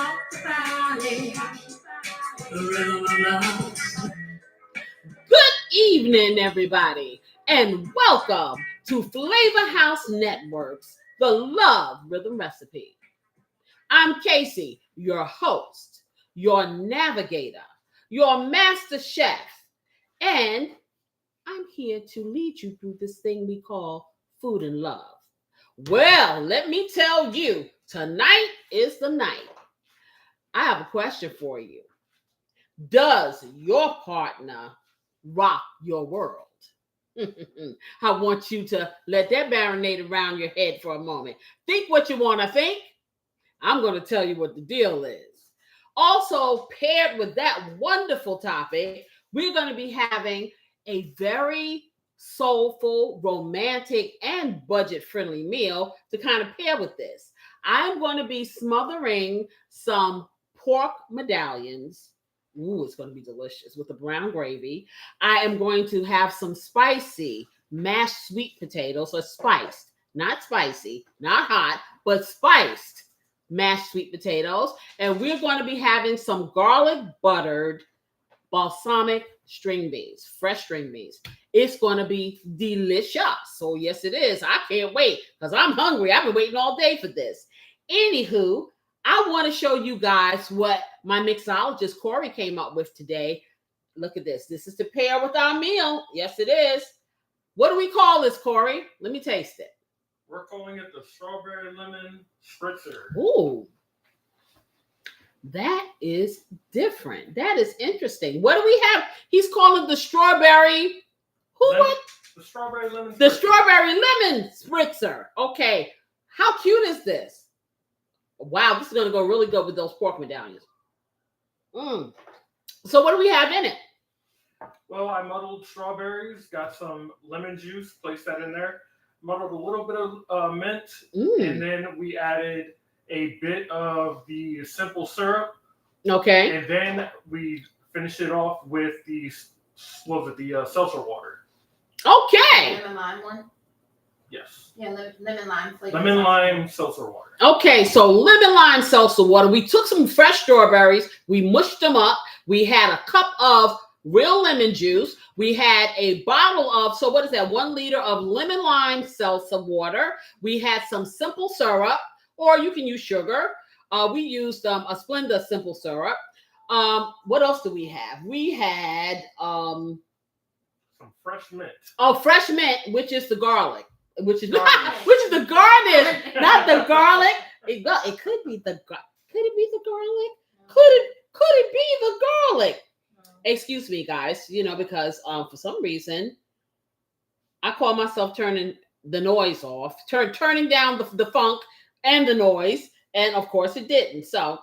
talk about it. The rhythm of love. Good evening, everybody, and welcome to Flavor House Network's The Love Rhythm Recipe. I'm Casey, your host, your navigator, your master chef, and I'm here to lead you through this thing we call food and love. Well, let me tell you, tonight is the night. I have a question for you. Does your partner rock your world? I want you to let that marinate around your head for a moment. Think what you want to think. I'm going to tell you what the deal is. Also, paired with that wonderful topic, we're going to be having a very soulful, romantic, and budget-friendly meal to kind of pair with this. I'm going to be smothering some pork medallions. Ooh, it's going to be delicious with the brown gravy. I am going to have some spicy mashed sweet potatoes, so spiced, not spicy, not hot, but spiced mashed sweet potatoes. And we're going to be having some garlic buttered balsamic string beans, fresh string beans. It's going to be delicious. So yes, it is. I can't wait because I'm hungry. I've been waiting all day for this. Anywho, I want to show you guys what my mixologist Corey came up with today. Look at this. This is to pair with our meal. Yes, it is. What do we call this, Corey? Let me taste it. We're calling it the strawberry lemon spritzer. Ooh, that is different. That is interesting. What do we have? He's calling the strawberry. What? The strawberry lemon spritzer. The strawberry lemon spritzer. Okay. How cute is this? Wow, this is going to go really good with those pork medallions. So what do we have in it? Well, I muddled strawberries, got some lemon juice, placed that in there, muddled a little bit of mint, and then we added a bit of the simple syrup. Okay. And then we finished it off with the seltzer water. Okay. Lemon lime one? Yes. Yeah, lemon lime flavor. Lemon lime seltzer water. Okay, so lemon lime seltzer water. We took some fresh strawberries. We mushed them up. We had a cup of real lemon juice. We had a bottle of, 1 liter of lemon lime seltzer water. We had some simple syrup, or you can use sugar. We used a Splenda simple syrup. What else do we have? We had some fresh mint. Oh, fresh mint, which is the garlic. Which is the garnish, not the garlic. It could be the garlic. Could it be the garlic? Could it be the garlic? Excuse me, guys. Because for some reason, I call myself turning the noise off, turning down the funk and the noise, and of course it didn't. So,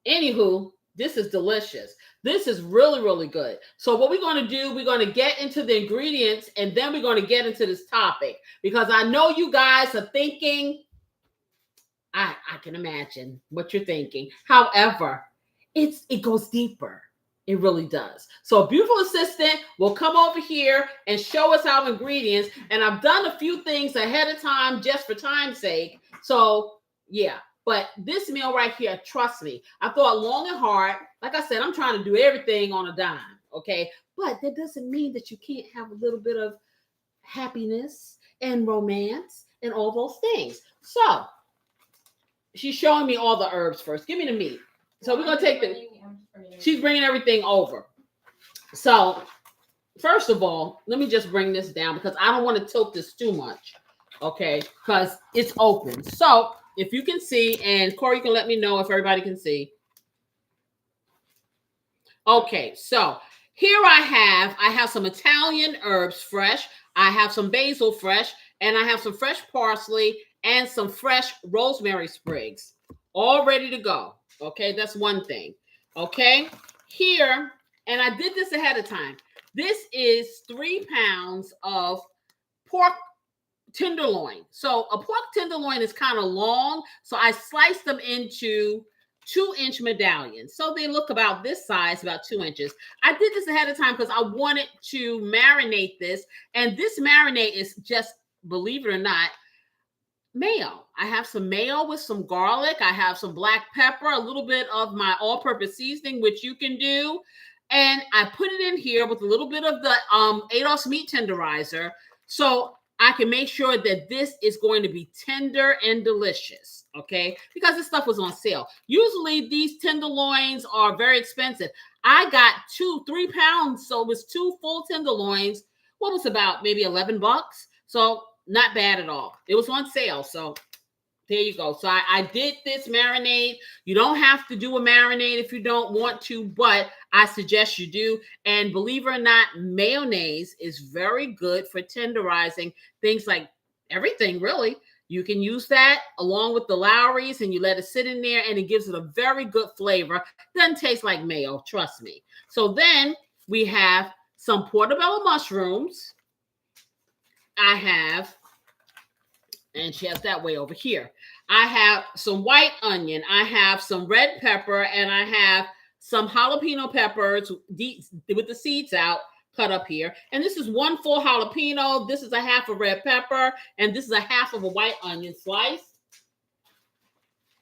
anywho, this is delicious. This is really, really good. So what we're going to do, we're going to get into the ingredients, and then we're going to get into this topic, because I know you guys are thinking, I can imagine what you're thinking. However, it goes deeper. It really does. So a beautiful assistant will come over here and show us our ingredients. And I've done a few things ahead of time just for time's sake. So yeah. But this meal right here, trust me, I thought long and hard. Like I said, I'm trying to do everything on a dime, okay? But that doesn't mean that you can't have a little bit of happiness and romance and all those things. So she's showing me all the herbs first. Give me the meat. So we're going to take she's bringing everything over. So first of all, let me just bring this down because I don't want to tilt this too much, okay? Because it's open. So if you can see, and Corey can let me know if everybody can see. Okay, so here I have some Italian herbs fresh. I have some basil fresh, and I have some fresh parsley and some fresh rosemary sprigs, all ready to go. Okay, that's one thing. Okay, here, and I did this ahead of time. This is 3 pounds of pork tenderloin. So a pork tenderloin is kind of long, so I sliced them into 2-inch medallions. So they look about this size, about 2 inches. I did this ahead of time because I wanted to marinate this, and this marinade is just, believe it or not, mayo. I have some mayo with some garlic. I have some black pepper, a little bit of my all-purpose seasoning, which you can do. And I put it in here with a little bit of the ADOS meat tenderizer. So I can make sure that this is going to be tender and delicious, okay? Because this stuff was on sale. Usually these tenderloins are very expensive. I got 3 pounds, so it was 2 full tenderloins. What was about maybe $11? So not bad at all. It was on sale, so there you go. So I did this marinade. You don't have to do a marinade if you don't want to, but I suggest you do. And believe it or not, mayonnaise is very good for tenderizing things like everything, really. You can use that along with the Lowry's, and you let it sit in there, and it gives it a very good flavor. Doesn't taste like mayo, trust me. So then we have some portobello mushrooms. I have, and she has that way over here. I have some white onion. I have some red pepper, and I have some jalapeno peppers with the seeds out, cut up here. And this is 1 full jalapeno. This is a half a red pepper, and this is a half of a white onion sliced.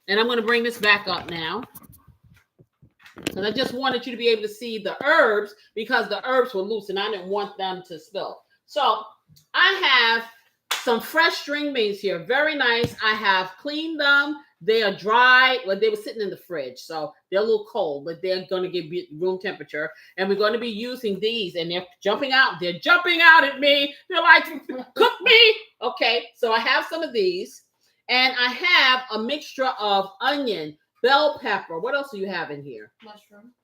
And I'm going to bring this back up now, because I just wanted you to be able to see the herbs, because the herbs were loose and I didn't want them to spill. So I have some fresh string beans here. Very nice. I have cleaned them. They are dry. Well, they were sitting in the fridge, so they're a little cold, but they're going to get room temperature. And we're going to be using these, and they're jumping out. They're jumping out at me. They're like, cook me. Okay, so I have some of these, and I have a mixture of onion, bell pepper. What else do you have in here?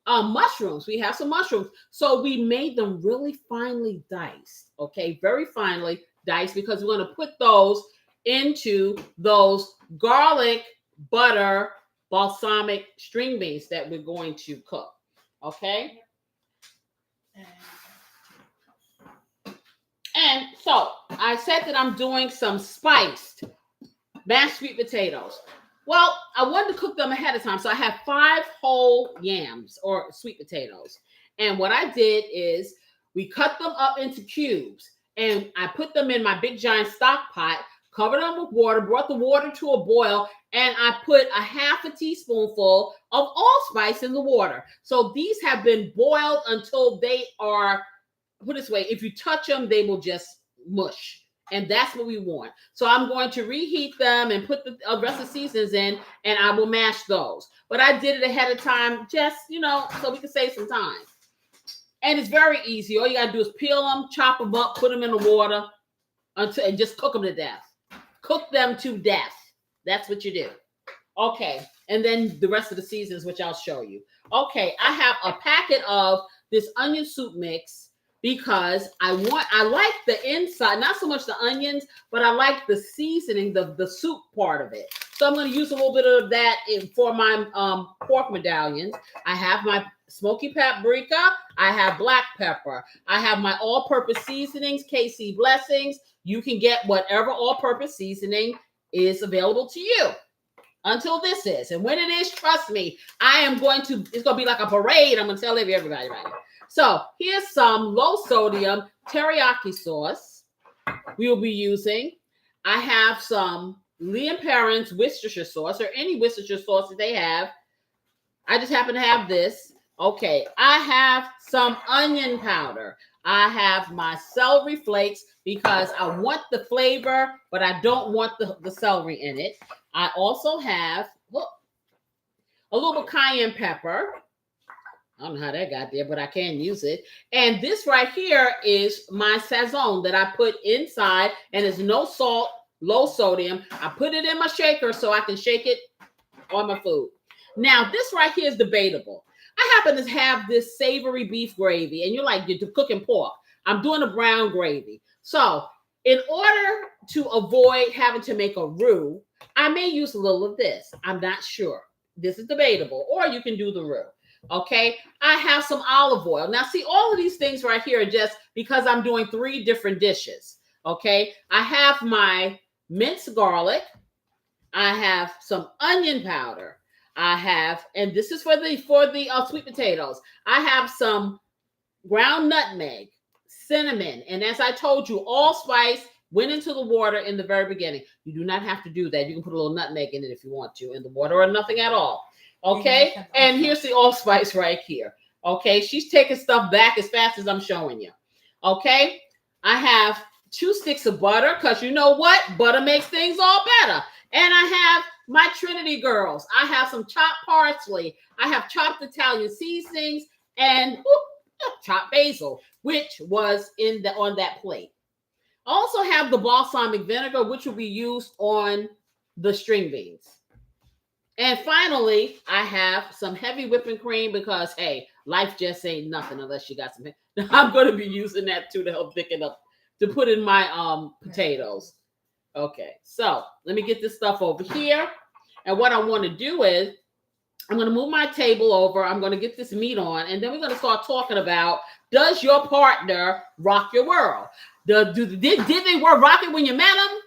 Mushrooms. We have some mushrooms. So we made them really finely diced. Okay, very finely diced, because we're going to put those into those garlic butter balsamic string beans that we're going to cook. Okay. And so I said that I'm doing some spiced mashed sweet potatoes. Well, I wanted to cook them ahead of time. So I have 5 whole yams or sweet potatoes. And what I did is we cut them up into cubes, and I put them in my big giant stock pot, covered them with water, brought the water to a boil, and I put a half a teaspoonful of allspice in the water. So these have been boiled until they are, put this way, if you touch them, they will just mush. And that's what we want. So I'm going to reheat them and put the rest of the seasons in, and I will mash those. But I did it ahead of time, just, so we can save some time. And it's very easy. All you got to do is peel them, chop them up, put them in the water, and just cook them to death. Cook them to death. That's what you do. Okay. And then the rest of the seasons, which I'll show you. Okay. I have a packet of this onion soup mix, because I like the inside, not so much the onions, but I like the seasoning, the soup part of it. So I'm going to use a little bit of that for my pork medallions. I have my smoky paprika. I have black pepper. I have my all-purpose seasonings, KC Blessings. You can get whatever all-purpose seasoning is available to you until this is. And when it is, trust me, it's going to be like a parade. I'm going to tell everybody about it. So here's some low sodium teriyaki sauce we will be using. I have some Lee & Perrins Worcestershire sauce, or any Worcestershire sauce that they have. I just happen to have this. Okay, I have some onion powder. I have my celery flakes, because I want the flavor, but I don't want the celery in it. I also have a little cayenne pepper. I don't know how that got there, but I can use it. And this right here is my Sazon that I put inside, and it's no salt, low sodium. I put it in my shaker so I can shake it on my food. Now, this right here is debatable. I happen to have this savory beef gravy, and you're like, you're cooking pork. I'm doing a brown gravy. So in order to avoid having to make a roux, I may use a little of this. I'm not sure. This is debatable. Or you can do the roux. Okay, I have some olive oil. Now, see, all of these things right here are just because I'm doing 3 different dishes. Okay, I have my minced garlic. I have some onion powder. I have, and this is for the sweet potatoes. I have some ground nutmeg, cinnamon, and as I told you, allspice, went into the water in the very beginning. You do not have to do that. You can put a little nutmeg in it if you want to in the water or nothing at all. Okay, and here's the allspice right here. Okay, she's taking stuff back as fast as I'm showing you. Okay, I have 2 sticks of butter because you know what? Butter makes things all better. And I have my Trinity girls. I have some chopped parsley. I have chopped Italian seasonings and chopped basil, which was on that plate. I also have the balsamic vinegar, which will be used on the string beans. And finally, I have some heavy whipping cream because, hey, life just ain't nothing unless you got some. I'm going to be using that too to help thicken up, to put in my potatoes. Okay, so let me get this stuff over here. And what I want to do is I'm going to move my table over. I'm going to get this meat on, and then we're going to start talking about, does your partner rock your world? Did they rock it when you met them?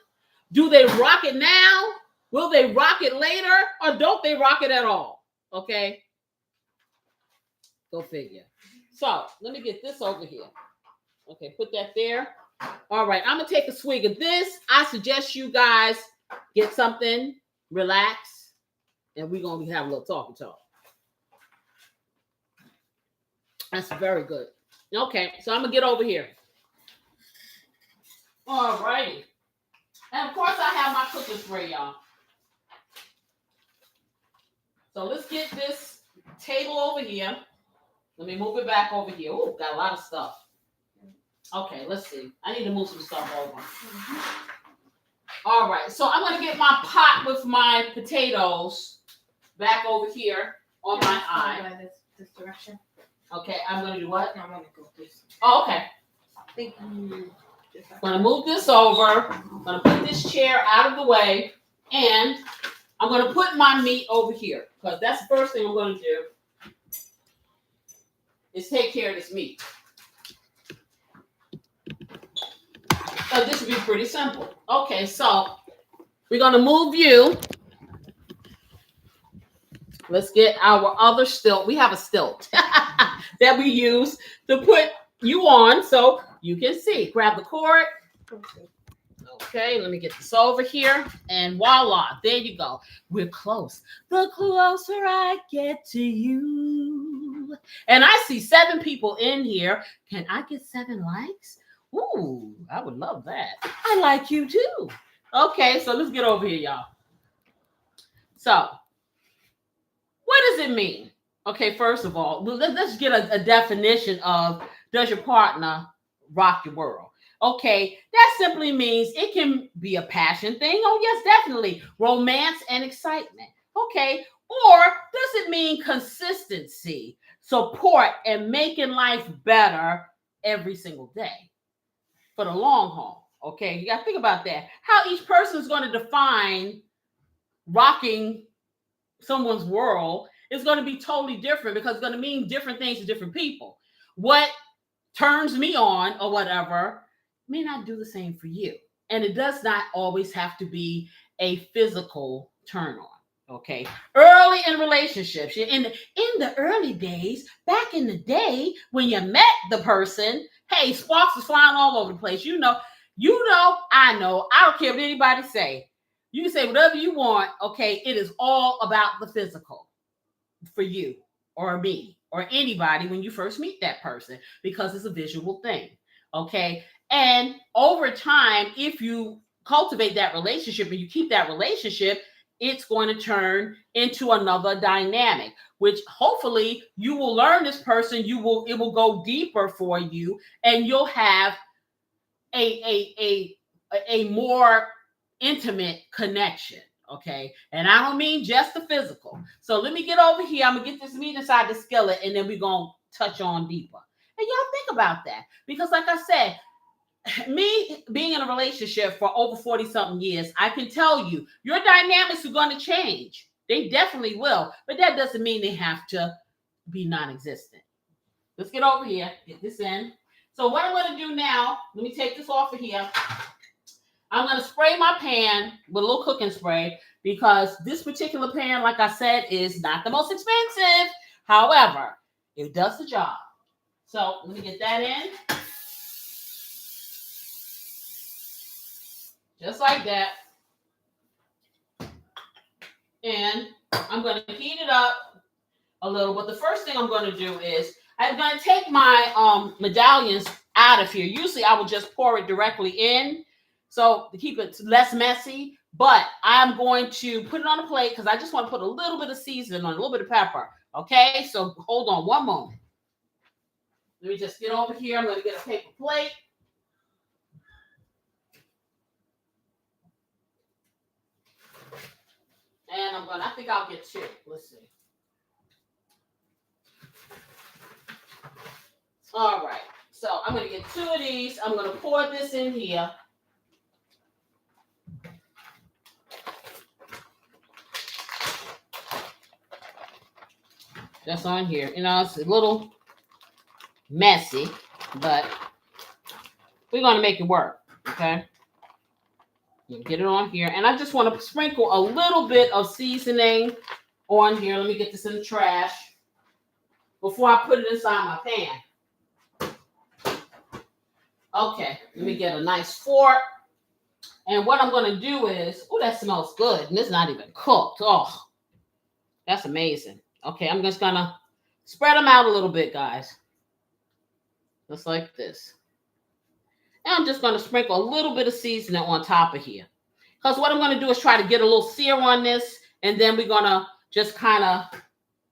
Do they rock it now? Will they rock it later, or don't they rock it at all? Okay. Go figure. So let me get this over here. Okay, put that there. All right, I'm going to take a swig of this. I suggest you guys get something, relax, and we're going to have a little talk. That's very good. Okay, so I'm going to get over here. All righty. And of course, I have my cooking spray, y'all. So let's get this table over here. Let me move it back over here. Oh, got a lot of stuff. Okay, let's see. I need to move some stuff over. All right, so I'm going to get my pot with my potatoes back over here on my eye. This direction. Okay, I'm going to do what? No, I'm going to go this. Oh, okay. I'm going to move this over. I'm going to put this chair out of the way. And I'm going to put my meat over here. Because that's the first thing I'm going to do. Is take care of this meat. So this would be pretty simple. Okay, so we're going to move you. Let's get our other stilt. We have a stilt that we use to put you on so you can see. Grab the cord. Okay, let me get this over here. And voila, there you go. We're close. The closer I get to you. And I see 7 people in here. Can I get 7 likes? Ooh, I would love that. I like you too. Okay, so let's get over here, y'all. So, what does it mean? Okay, first of all, let's get a definition of, does your partner rock your world? Okay, that simply means it can be a passion thing. Oh, yes, definitely. Romance and excitement. Okay, or does it mean consistency, support, and making life better every single day for the long haul? Okay, you got to think about that. How each person is going to define rocking someone's world is going to be totally different because it's going to mean different things to different people. What turns me on or whatever may not do the same for you. And it does not always have to be a physical turn on. Okay. Early in relationships, in the early days, back in the day when you met the person, hey, sparks was flying all over the place. You know, I know. I don't care what anybody say. You can say whatever you want. Okay. It is all about the physical for you or me or anybody when you first meet that person because it's a visual thing. Okay. And over time, if you cultivate that relationship and you keep that relationship, it's going to turn into another dynamic, which hopefully you will learn this person. It will go deeper for you and you'll have a more intimate connection. Okay. And I don't mean just the physical. So let me get over here. I'm going to get this meat inside the skillet and then we're going to touch on deeper. And y'all think about that because like I said, me being in a relationship for over 40 something years, I can tell you your dynamics are going to change. They definitely will, but that doesn't mean they have to be non-existent. Let's get over here, get this in. So what I'm going to do now, let me take this off of here. I'm going to spray my pan with a little cooking spray because this particular pan, like I said, is not the most expensive. However, it does the job. So let me get that in. Just like that. And I'm going to heat it up a little. But the first thing I'm going to do is I'm going to take my medallions out of here. Usually I would just pour it directly in, so to keep it less messy. But I'm going to put it on a plate because I just want to put a little bit of seasoning on, a little bit of pepper. Okay, so hold on one moment. Let me just get over here. I'm going to get a paper plate. And I think I'll get two. Let's see. All right. So I'm going to get two of these. I'm going to pour this in here. Just on here. You know, it's a little messy, but we're going to make it work. Okay. Get it on here. And I just want to sprinkle a little bit of seasoning on here. Let me get this in the trash before I put it inside my pan. Okay, let me get a nice fork. And what I'm going to do is, oh, that smells good. And it's not even cooked. Oh, that's amazing. Okay, I'm just going to spread them out a little bit, guys. Just like this. And I'm just going to sprinkle a little bit of seasoning on top of here. Because what I'm going to do is try to get a little sear on this. And then we're going to just kind of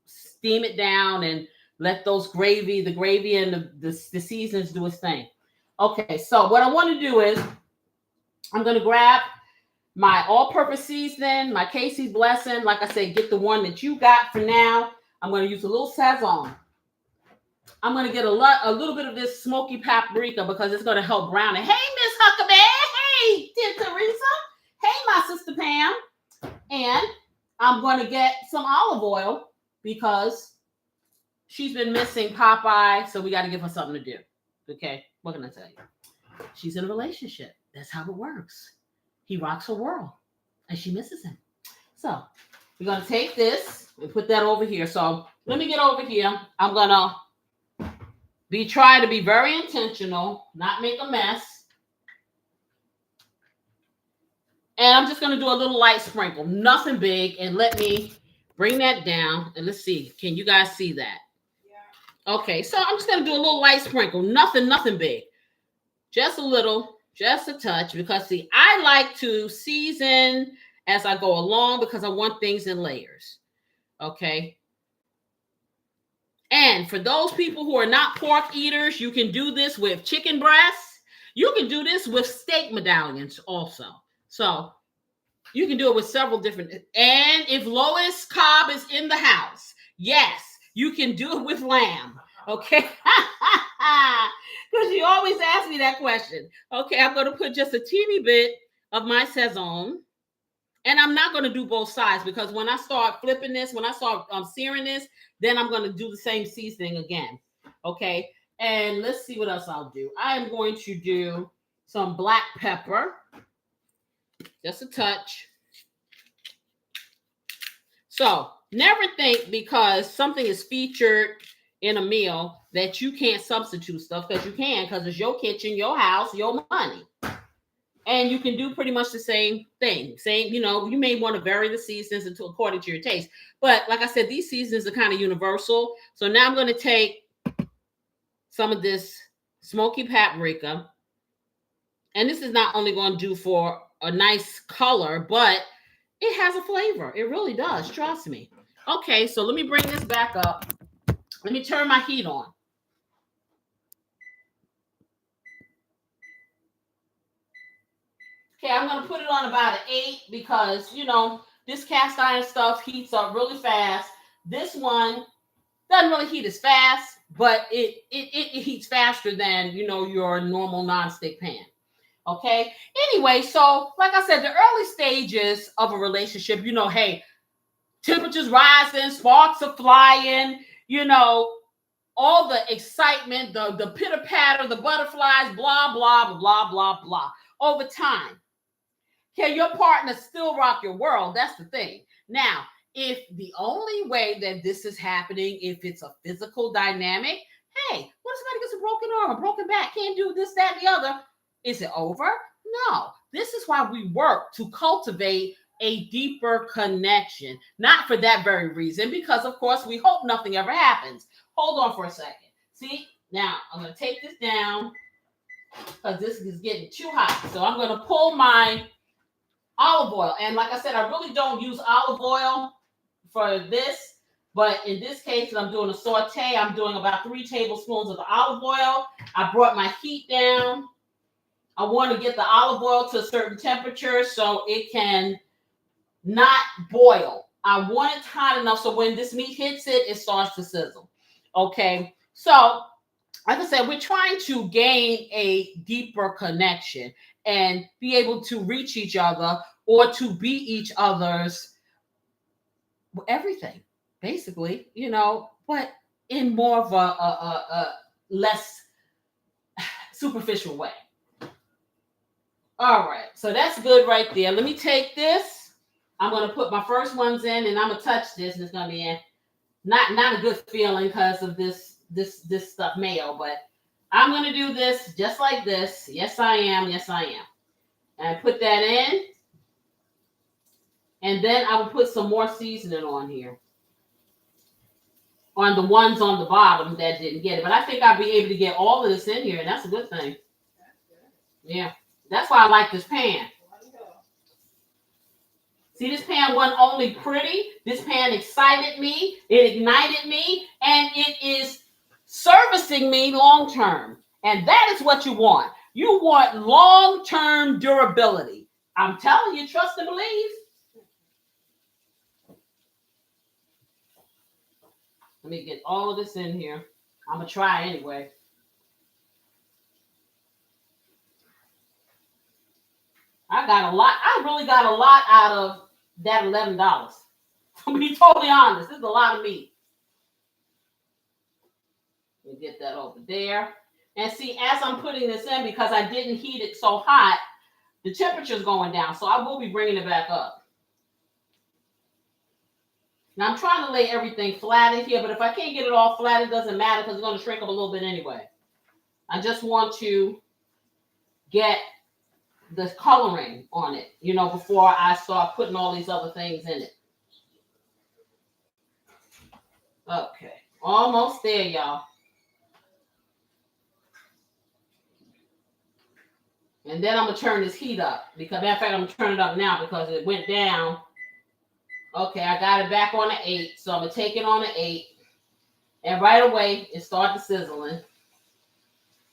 steam it down and let those the gravy and the seasonings do its thing. Okay, so what I want to do is I'm going to grab my all-purpose seasoning, my Casey's Blessing. Like I said, get the one that you got for now. I'm going to use a little Sazon. I'm going to get a little bit of this smoky paprika because it's going to help brown it. Hey, Miss Huckabee. Hey, Tia Teresa. Hey, my sister Pam. And I'm going to get some olive oil because she's been missing Popeye, so we got to give her something to do. Okay, what can I tell you? She's in a relationship. That's how it works. He rocks her world, and she misses him. So we're going to take this and put that over here. So let me get over here. I'm going to try to be very intentional, not make a mess. And I'm just going to do a little light sprinkle, nothing big. And let me bring that down. And let's see. Can you guys see that? Yeah. Okay, so I'm just going to do a little light sprinkle, nothing big. Just a little, just a touch. Because, see, I like to season as I go along because I want things in layers. Okay. And for those people who are not pork eaters, you can do this with chicken breasts. You can do this with steak medallions also. So you can do it with several different. And if Lois Cobb is in the house, yes, you can do it with lamb. Okay. Because you always ask me that question. Okay, I'm going to put just a teeny bit of my Sazon. And I'm not going to do both sides because when I start flipping this, when I start searing this, then I'm going to do the same seasoning again. Okay. And let's see what else I'll do. I am going to do some black pepper. Just a touch. So never think because something is featured in a meal that you can't substitute stuff, because you can, because it's your kitchen, your house, your money. And you can do pretty much the same thing. Same, you know, you may want to vary the seasonings according to your taste. But like I said, these seasonings are kind of universal. So now I'm going to take some of this smoky paprika. And this is not only going to do for a nice color, but it has a flavor. It really does. Trust me. Okay, so let me bring this back up. Let me turn my heat on. Okay, I'm going to put it on about an 8 because, you know, this cast iron stuff heats up really fast. This one doesn't really heat as fast, but it heats faster than, you know, your normal nonstick pan. Okay. Anyway, so like I said, the early stages of a relationship, you know, hey, temperatures rising, sparks are flying, you know, all the excitement, the pitter patter, the butterflies, blah, blah, blah, blah, blah. Over time, can your partner still rock your world? That's the thing. Now, if the only way that this is happening, if it's a physical dynamic, hey, what if somebody gets a broken arm, a broken back, can't do this, that, and the other? Is it over? No. this is why we work to cultivate a deeper connection. Not for that very reason, because of course we hope nothing ever happens. Hold on for a second. See, now I'm going to take this down because this is getting too hot. So I'm going to pull my olive oil. And like I said, I really don't use olive oil for this. But in this case, I'm doing a saute. I'm doing about 3 tablespoons of the olive oil. I brought my heat down. I want to get the olive oil to a certain temperature so it can not boil. I want it hot enough so when this meat hits it, it starts to sizzle. Okay, so like I said, we're trying to gain a deeper connection and be able to reach each other or to be each other's everything, basically, but in more of a less superficial way. All right, so that's good right there. Let me take this. I'm going to put my first ones in, and I'm going to touch this, and it's going to be not a good feeling because of this stuff mayo, but I'm going to do this just like this. Yes, I am. Yes, I am. And put that in. And then I will put some more seasoning on here. On the ones on the bottom that didn't get it. But I think I'll be able to get all of this in here, and that's a good thing. Yeah. That's why I like this pan. See, this pan wasn't only pretty. This pan excited me. It ignited me. And it is servicing me long term. And that is what you want. You want long-term durability. I'm telling you, trust and believe. Let me get all of this in here. I'm going to try anyway. I got a lot. I really got a lot out of that $11. To be totally honest, this is a lot of meat. Let me get that over there. And see, as I'm putting this in, because I didn't heat it so hot, the temperature is going down. So I will be bringing it back up. Now, I'm trying to lay everything flat in here, but if I can't get it all flat, it doesn't matter because it's going to shrink up a little bit anyway. I just want to get the coloring on it, before I start putting all these other things in it. Okay, almost there, y'all. And then I'm going to turn this heat up. Because, matter of fact, I'm going to turn it up now because it went down. Okay, I got it back on the 8. So I'm going to take it on the 8. And right away, it started sizzling.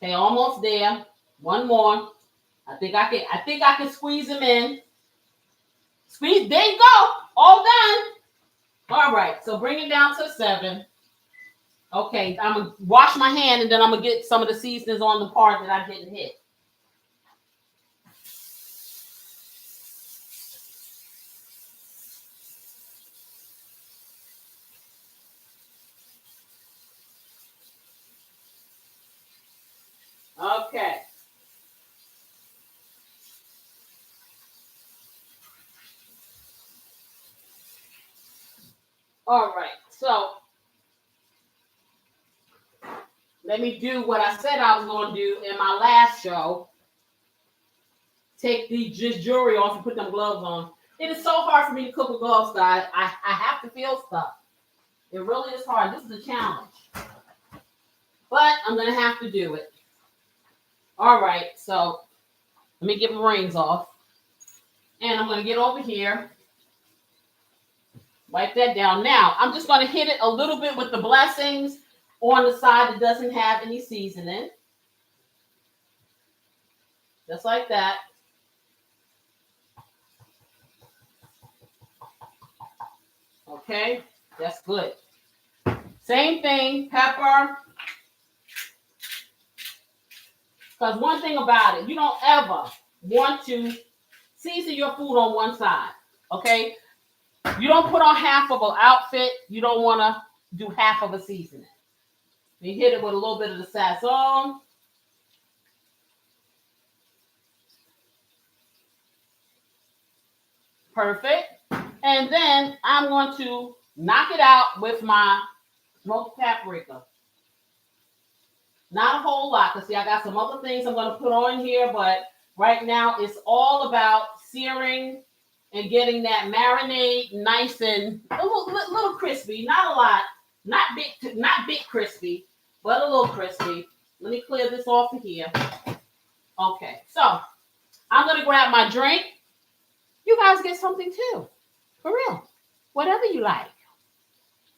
Okay, almost there. One more. I think I can squeeze them in. Squeeze. There you go. All done. All right. So bring it down to 7. Okay, I'm going to wash my hand and then I'm going to get some of the seasonings on the part that I didn't hit. Okay. All right. So let me do what I said I was going to do in my last show. Take the jewelry off and put them gloves on. It is so hard for me to cook with gloves, guys. I have to feel stuff. It really is hard. This is a challenge. But I'm going to have to do it. All right. So let me get my rings off. And I'm going to get over here. Wipe that down. Now, I'm just going to hit it a little bit with the blessings on the side that doesn't have any seasoning. Just like that. Okay, that's good. Same thing, pepper. Because one thing about it, you don't ever want to season your food on one side. Okay? You don't put on half of an outfit. You don't want to do half of a seasoning. You hit it with a little bit of the sazon. Perfect. And then I'm going to knock it out with my smoked paprika. Not a whole lot, because see, I got some other things I'm going to put on here, but Right now, it's all about searing and getting that marinade nice and a little crispy. Not a lot, not big crispy, but a little crispy. Let me clear this off of here. Okay, so I'm gonna grab my drink. You guys get something too, for real. Whatever you like.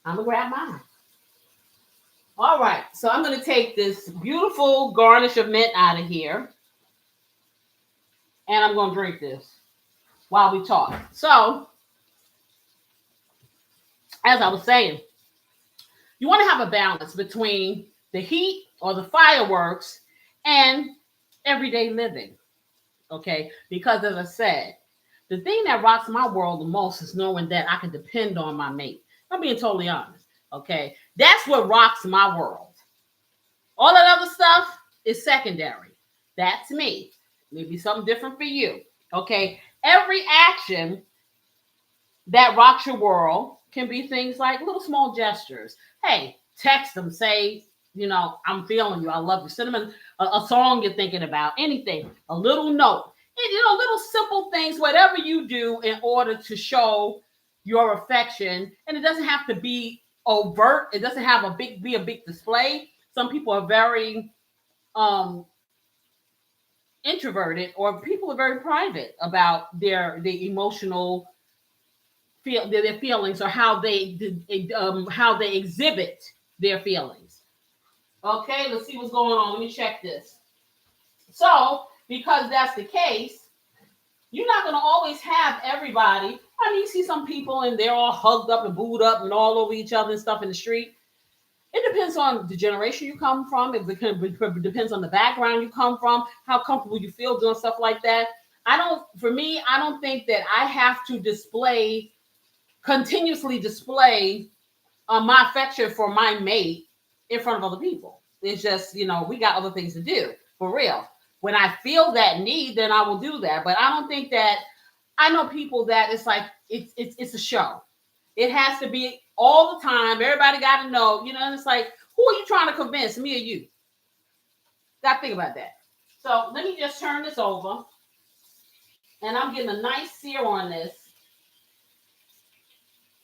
I'm gonna grab mine. All right, so I'm gonna take this beautiful garnish of mint out of here, and I'm gonna drink this while we talk. So, as I was saying, you want to have a balance between the heat or the fireworks and everyday living. Okay, because as I said, the thing that rocks my world the most is knowing that I can depend on my mate. I'm being totally honest. Okay, that's what rocks my world. All that other stuff is secondary. That's me. Maybe something different for you. Okay, every action that rocks your world can be things like little small gestures. Hey, text them, say, I'm feeling you, I love you. Send them a song you're thinking about, anything, a little note. And, little simple things, whatever you do in order to show your affection. And it doesn't have to be overt. It doesn't have be a big display. Some people are very introverted, or people are very private about their emotional their feelings, or how they exhibit their feelings. Okay, let's see what's going on. Let me check this. So, because that's the case, you're not going to always have everybody. I mean, you see some people and they're all hugged up and booed up and all over each other and stuff in the street. It depends on the generation you come from. It depends on the background you come from, how comfortable you feel doing stuff like that. I don't think that I have to continuously display my affection for my mate in front of other people. It's just, we got other things to do, for real. When I feel that need, then I will do that. But I don't think that, I know people that it's like, it's a show. It has to be all the time. Everybody got to know, and it's like, who are you trying to convince, me or you? Got to think about that. So let me just turn this over. And I'm getting a nice sear on this.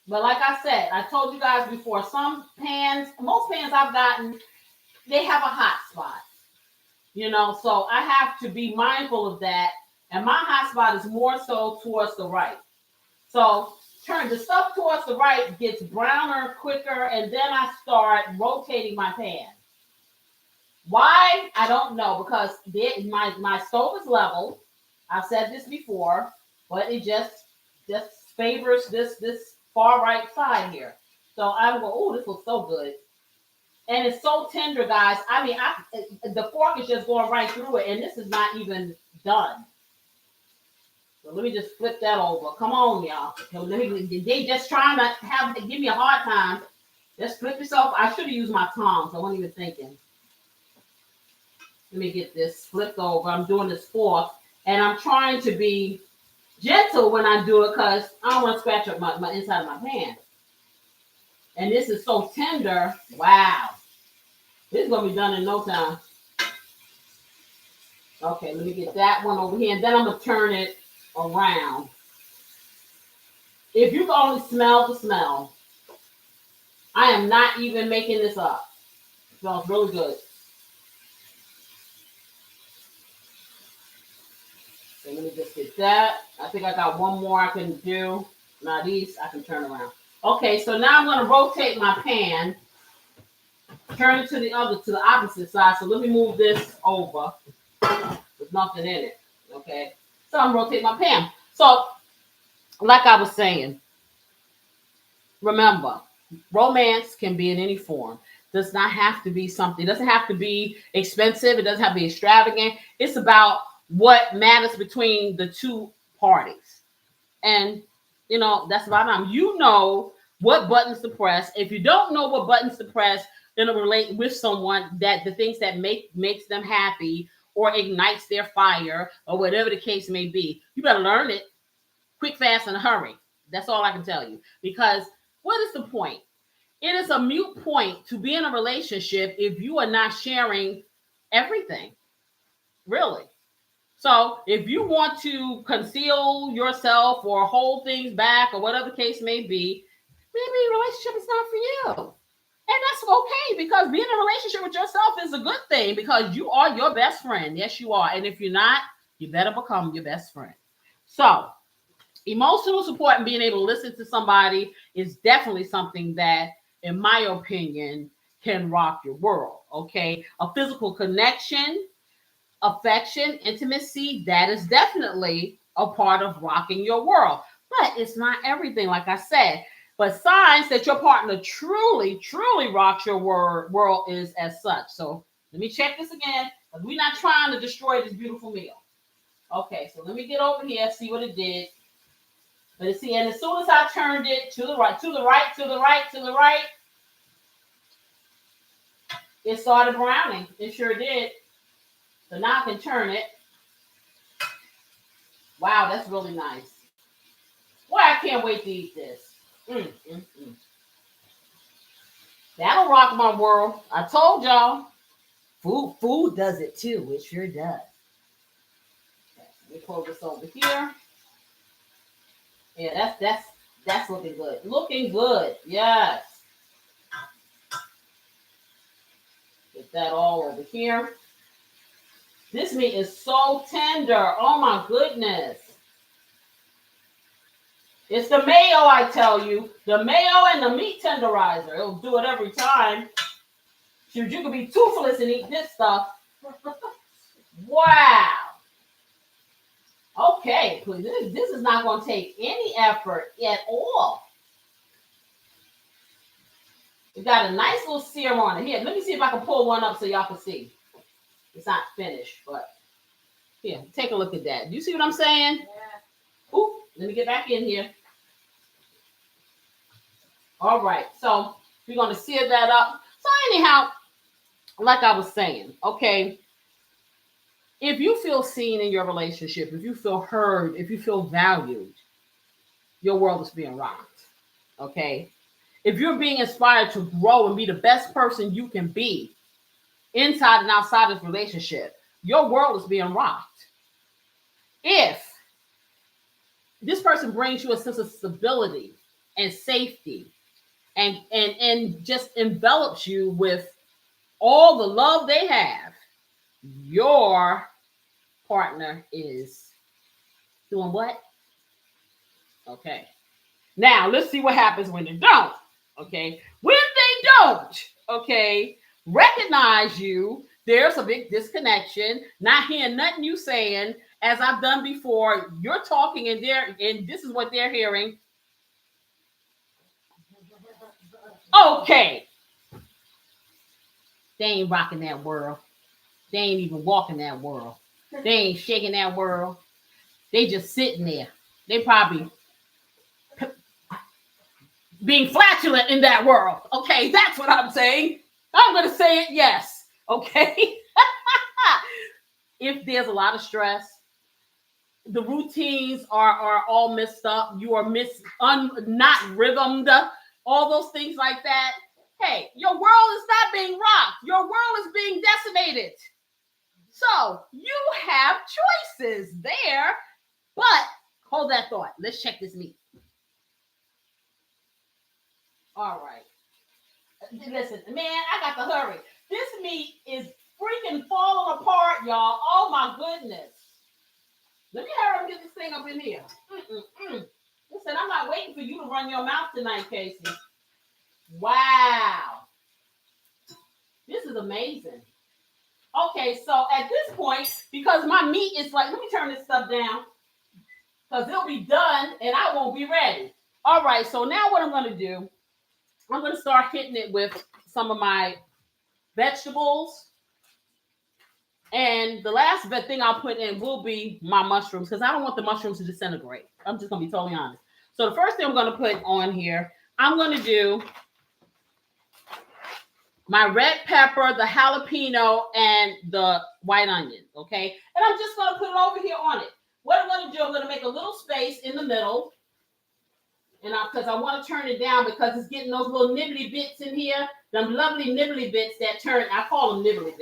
But like I said, I told you guys before, most pans I've gotten, they have a hot spot. So I have to be mindful of that. And my hot spot is more so towards the right. So turn the stuff towards the right, gets browner quicker, and then I start rotating my pan. Why? I don't know, because my stove is level. I've said this before, but it just favors this far right side here. So I'm going, oh, this looks so good. And it's so tender, guys. I mean, the fork is just going right through it, and this is not even done. So let me just flip that over. Come on, y'all. They just trying to give me a hard time. Just flip yourself. I should have used my tongs. I wasn't even thinking. Let me get this flipped over. I'm doing this fork, and I'm trying to be gentle when I do it, because I don't want to scratch up my inside of my pan. And this is so tender. Wow. This is going to be done in no time. Okay, let me get that one over here. And then I'm going to turn it around. If you can only smell the smell, I am not even making this up. It smells really good. So let me just get that. I think I got one more I can do. Now these I can turn around. Okay, so now I'm going to rotate my pan. Turn it to the opposite side. So let me move this over. There's nothing in it. Okay. So I'm rotating my pan. So, like I was saying, remember, romance can be in any form. Does not have to be something. It doesn't have to be expensive. It doesn't have to be extravagant. It's about what matters between the two parties. And, that's about time. You know what buttons to press. If you don't know what buttons to press, then relate with someone, that the things that makes them happy or ignites their fire or whatever the case may be, you better learn it quick, fast, and a hurry. That's all I can tell you. Because what is the point? It is a moot point to be in a relationship if you are not sharing everything. Really. So if you want to conceal yourself or hold things back or whatever the case may be, maybe a relationship is not for you. And that's okay, because being in a relationship with yourself is a good thing, because you are your best friend. Yes, you are. And if you're not, you better become your best friend. So emotional support and being able to listen to somebody is definitely something that, in my opinion, can rock your world. Okay. A physical connection, affection, intimacy, that is definitely a part of rocking your world. But it's not everything, like I said. But signs that your partner truly, truly rocks your world is as such. So let me check this again. We're not trying to destroy this beautiful meal. Okay, so let me get over here, see what it did. But see, and as soon as I turned it to the right, to the right, to the right, to the right, it started browning. It sure did. So now I can turn it. Wow, that's really nice. Boy, I can't wait to eat this. That'll rock my world. I told y'all. Food does it too. It sure does. Okay, let me pull this over here. Yeah, that's looking good. Looking good. Yes. Get that all over here. This meat is so tender. Oh my goodness. It's the mayo, I tell you. The mayo and the meat tenderizer. It'll do it every time. Shoot, you could be toothless and eat this stuff. Wow. Okay, please. This is not going to take any effort at all. We got a nice little sear on it. Here, let me see if I can pull one up so y'all can see. It's not finished, but here, take a look at that. You see what I'm saying? Yeah. Ooh, let me get back in here. All right, so we're going to sear that up. So anyhow, like I was saying, okay, if you feel seen in your relationship, if you feel heard, if you feel valued, your world is being rocked, okay? If you're being inspired to grow and be the best person you can be inside and outside of this relationship, your world is being rocked. If this person brings you a sense of stability and safety and just envelops you with all the love they have, your partner is doing what? Okay. Now, let's see what happens when they don't. Okay. When they don't, okay, recognize you, there's a big disconnection, not hearing nothing you saying, as I've done before. You're talking and this is what they're hearing. Okay. They ain't rocking that world. They ain't even walking that world. They ain't shaking that world. They just sitting there. They probably being flatulent in that world. Okay, that's what I'm saying. I'm going to say it, yes. Okay. If there's a lot of stress, the routines are all messed up, you are not rhythmed, all those things like that. Hey, your world is not being rocked. Your world is being decimated. So you have choices there, but hold that thought. Let's check this meat. All right. Listen, man, I got to hurry. This meat is freaking falling apart, y'all. Oh my goodness. Let me hurry and get this thing up in here. Listen, I'm not waiting for you to run your mouth tonight, Casey. Wow. This is amazing. Okay, so at this point, because my meat is like, let me turn this stuff down, because it'll be done and I won't be ready. All right, so now what I'm going to do, I'm going to start hitting it with some of my vegetables. And the last thing I'll put in will be my mushrooms, because I don't want the mushrooms to disintegrate. I'm just going to be totally honest. So the first thing I'm going to put on here, I'm going to do my red pepper, the jalapeno, and the white onion, okay? And I'm just going to put it over here on it. What I'm going to do, I'm going to make a little space in the middle, and because I want to turn it down, because it's getting those little nibbly bits in here, them lovely nibbly bits that turn, I call them nibbly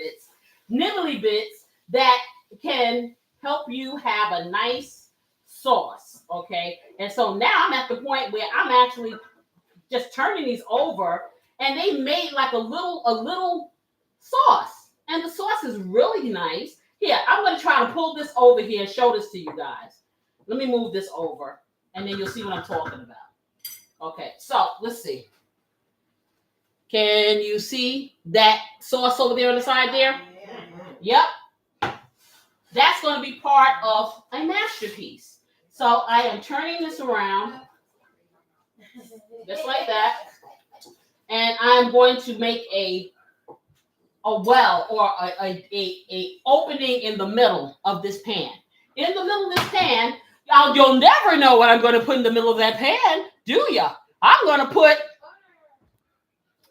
bits that can help you have a nice sauce. Okay. And so now I'm at the point where I'm actually just turning these over, and they made like a little sauce. And the sauce is really nice. Here, I'm going to try to pull this over here and show this to you guys. Let me move this over, and then you'll see what I'm talking about. Okay, so let's see. Can you see that sauce over there on the side there? Yep. That's going to be part of a masterpiece. So I am turning this around, just like that. And I'm going to make a well or a opening in the middle of this pan. In the middle of this pan, you'll never know what I'm going to put in the middle of that pan, do you? I'm going to put,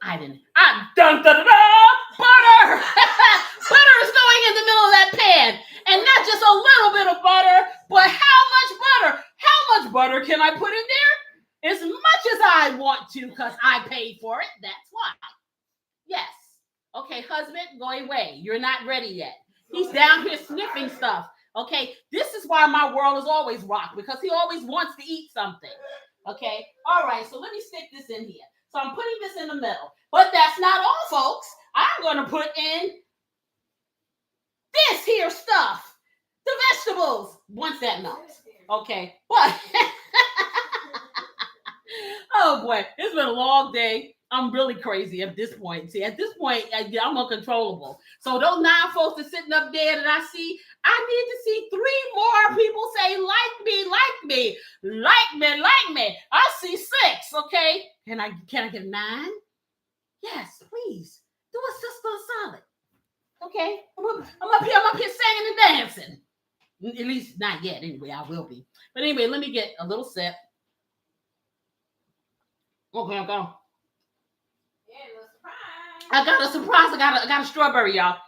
butter. Butter is going in the middle of that pan. And not just a little bit of butter, but how much butter? How much butter can I put in there? As much as I want to, because I paid for it. That's why. Yes. Okay, husband, go away. You're not ready yet. He's down here sniffing stuff. Okay, this is why my world is always rocked, because he always wants to eat something. Okay, all right, so let me stick this in here. So I'm putting this in the middle. But that's not all, folks. I'm going to put in this here stuff. The vegetables, once that melts. Okay, but... oh, boy, it's been a long day. I'm really crazy at this point. See, at this point, I'm uncontrollable. So those 9 folks that's sitting up there that I see, I need to see 3 more people say, like me, like me, like me, like me. I see 6, okay? Can I get 9? Yes, please. Do a sister a solid. Okay? I'm up here singing and dancing. At least not yet, anyway. I will be. But anyway, let me get a little sip. Okay, I'm going. I got a surprise. I got a strawberry, y'all.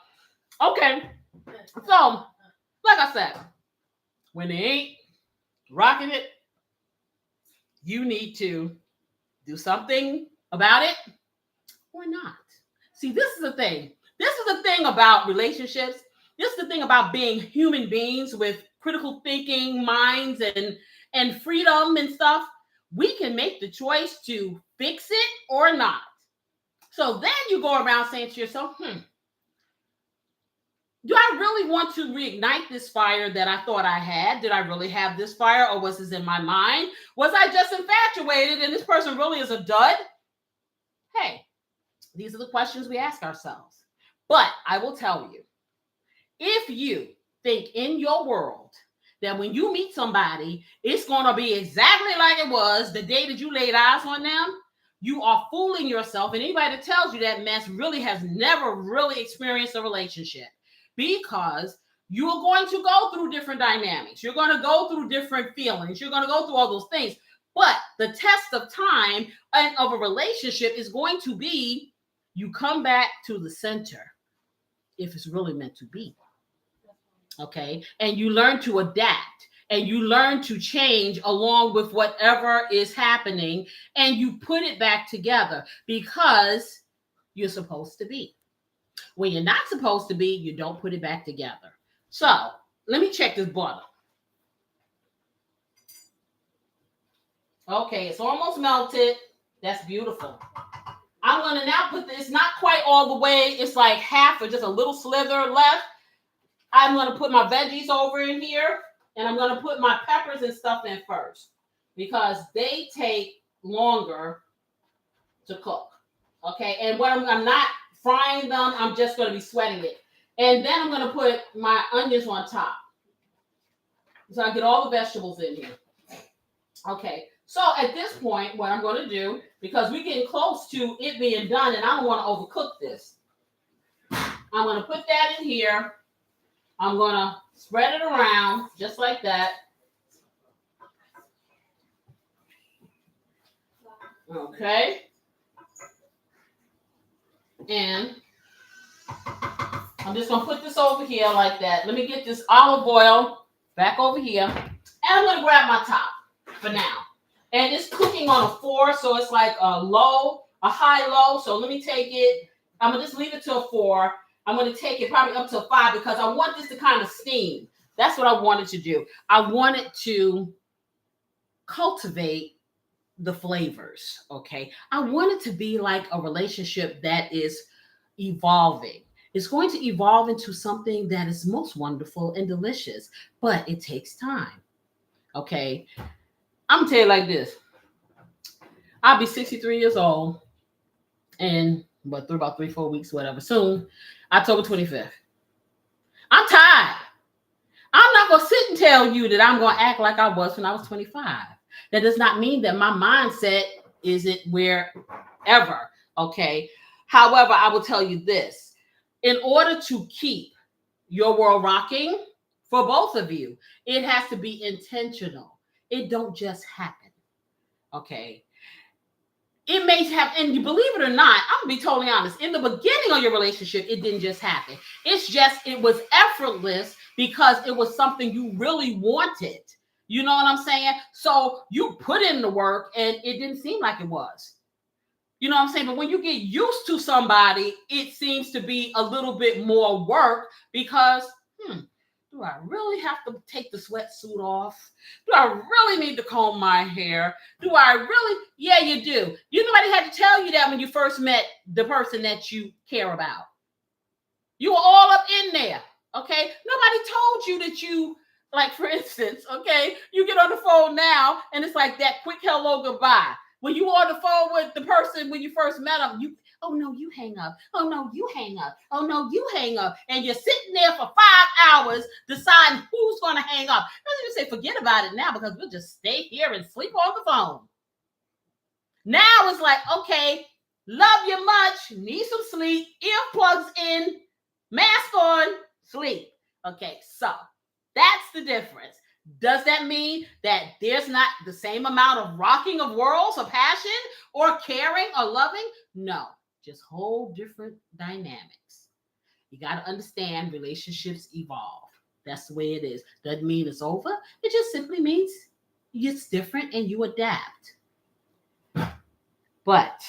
Okay. So, like I said, when they ain't rocking it, you need to do something about it or not. See, this is the thing. This is the thing about relationships. This is the thing about being human beings with critical thinking minds and freedom and stuff. We can make the choice to fix it or not. So then you go around saying to yourself, do I really want to reignite this fire that I thought I had? Did I really have this fire, or was this in my mind? Was I just infatuated and this person really is a dud? Hey, these are the questions we ask ourselves. But I will tell you, if you think in your world that when you meet somebody, it's going to be exactly like it was the day that you laid eyes on them, you are fooling yourself. And anybody that tells you that mess really has never really experienced a relationship, because you're going to go through different dynamics. You're going to go through different feelings. You're going to go through all those things. But the test of time and of a relationship is going to be, you come back to the center if it's really meant to be. Okay? And you learn to adapt. And you learn to change along with whatever is happening, and you put it back together because you're supposed to be. When you're not supposed to be, you don't put it back together. So let me check this butter. Okay, it's almost melted. That's beautiful. I'm going to now put this, not quite all the way. It's like half or just a little slither left. I'm going to put my veggies over in here. And I'm going to put my peppers and stuff in first, because they take longer to cook. Okay. And what I'm not frying them. I'm just going to be sweating it. And then I'm going to put my onions on top. So I get all the vegetables in here. Okay. So at this point, what I'm going to do, because we're getting close to it being done and I don't want to overcook this, I'm going to put that in here. I'm going to spread it around just like that. Okay. And I'm just going to put this over here like that. Let me get this olive oil back over here. And I'm going to grab my top for now. And it's cooking on a 4, so it's like a high-low. So let me take it. I'm going to just leave it to a 4. I'm going to take it probably up to a 5 because I want this to kind of steam. That's what I wanted to do. I wanted to cultivate the flavors. Okay. I want it to be like a relationship that is evolving. It's going to evolve into something that is most wonderful and delicious, but it takes time. Okay. I'm gonna tell you like this. I'll be 63 years old in through about 3-4 weeks, whatever. Soon, October 25th. I'm tired. I'm not gonna sit and tell you that I'm gonna act like I was when I was 25. That does not mean that my mindset isn't wherever. Okay. However, I will tell you this: in order to keep your world rocking for both of you, it has to be intentional. It don't just happen. Okay. It may have, and you believe it or not, I'm gonna be totally honest. In the beginning of your relationship, it didn't just happen. It's just it was effortless because it was something you really wanted. You know what I'm saying? So you put in the work and it didn't seem like it was. You know what I'm saying? But when you get used to somebody, it seems to be a little bit more work because, do I really have to take the sweatsuit off? Do I really need to comb my hair? Do I really? Yeah, you do. Nobody had to tell you that when you first met the person that you care about. You were all up in there, okay? Nobody told you that you, like, for instance, okay, you get on the phone now and it's like that quick hello, goodbye. When you were on the phone with the person when you first met them, oh no, you hang up. Oh no, you hang up. Oh no, you hang up. And you're sitting there for 5 hours deciding who's going to hang up. Doesn't even say forget about it now because we'll just stay here and sleep on the phone. Now it's like, okay, love you much, need some sleep, earplugs in, mask on, sleep. Okay, so that's the difference. Does that mean that there's not the same amount of rocking of worlds or passion or caring or loving? No, just whole different dynamics. You got to understand relationships evolve. That's the way it is. Doesn't mean it's over. It just simply means it's different and you adapt. But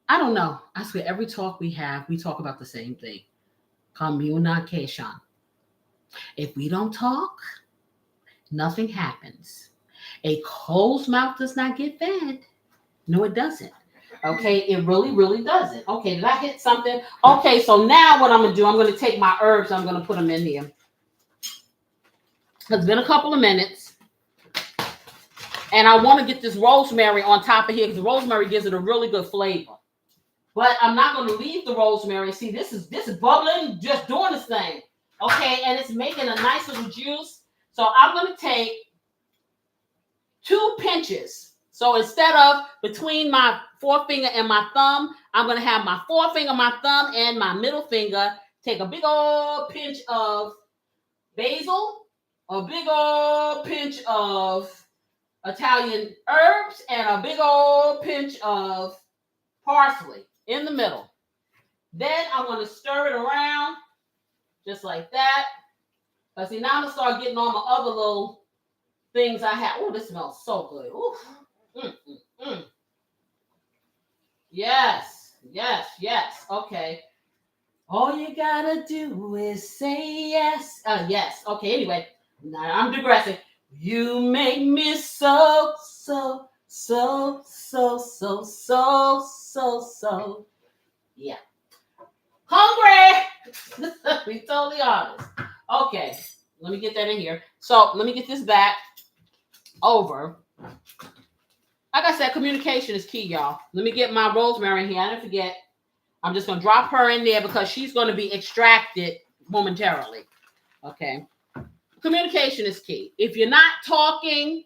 I don't know. I swear every talk we have, we talk about the same thing. Communication. If we don't talk, nothing happens. A closed mouth does not get fed. No, it doesn't. Okay, it really, really doesn't. Okay, did I hit something? Okay, so now what I'm going to do, I'm going to take my herbs, I'm going to put them in here. It's been a couple of minutes. And I want to get this rosemary on top of here because the rosemary gives it a really good flavor. But I'm not going to leave the rosemary. See, this is bubbling, just doing this thing. Okay, and it's making a nice little juice. So I'm going to take 2 pinches. So instead of between my forefinger and my thumb, I'm going to have my forefinger, my thumb, and my middle finger take a big old pinch of basil, a big old pinch of Italian herbs, and a big old pinch of parsley in the middle. Then I want to stir it around just like that. But see, now I'm going to start getting all my other little things I have. Oh, this smells so good. Ooh. Yes. Okay. All you gotta do is say yes. Yes. Okay, anyway, now I'm digressing. You make me so. Yeah. Hungry. Let's be totally honest. Okay, let me get that in here. So let me get this back over. Like I said, communication is key, y'all. Let me get my rosemary in here. I didn't forget. I'm just going to drop her in there because she's going to be extracted momentarily. Okay. Communication is key. If you're not talking,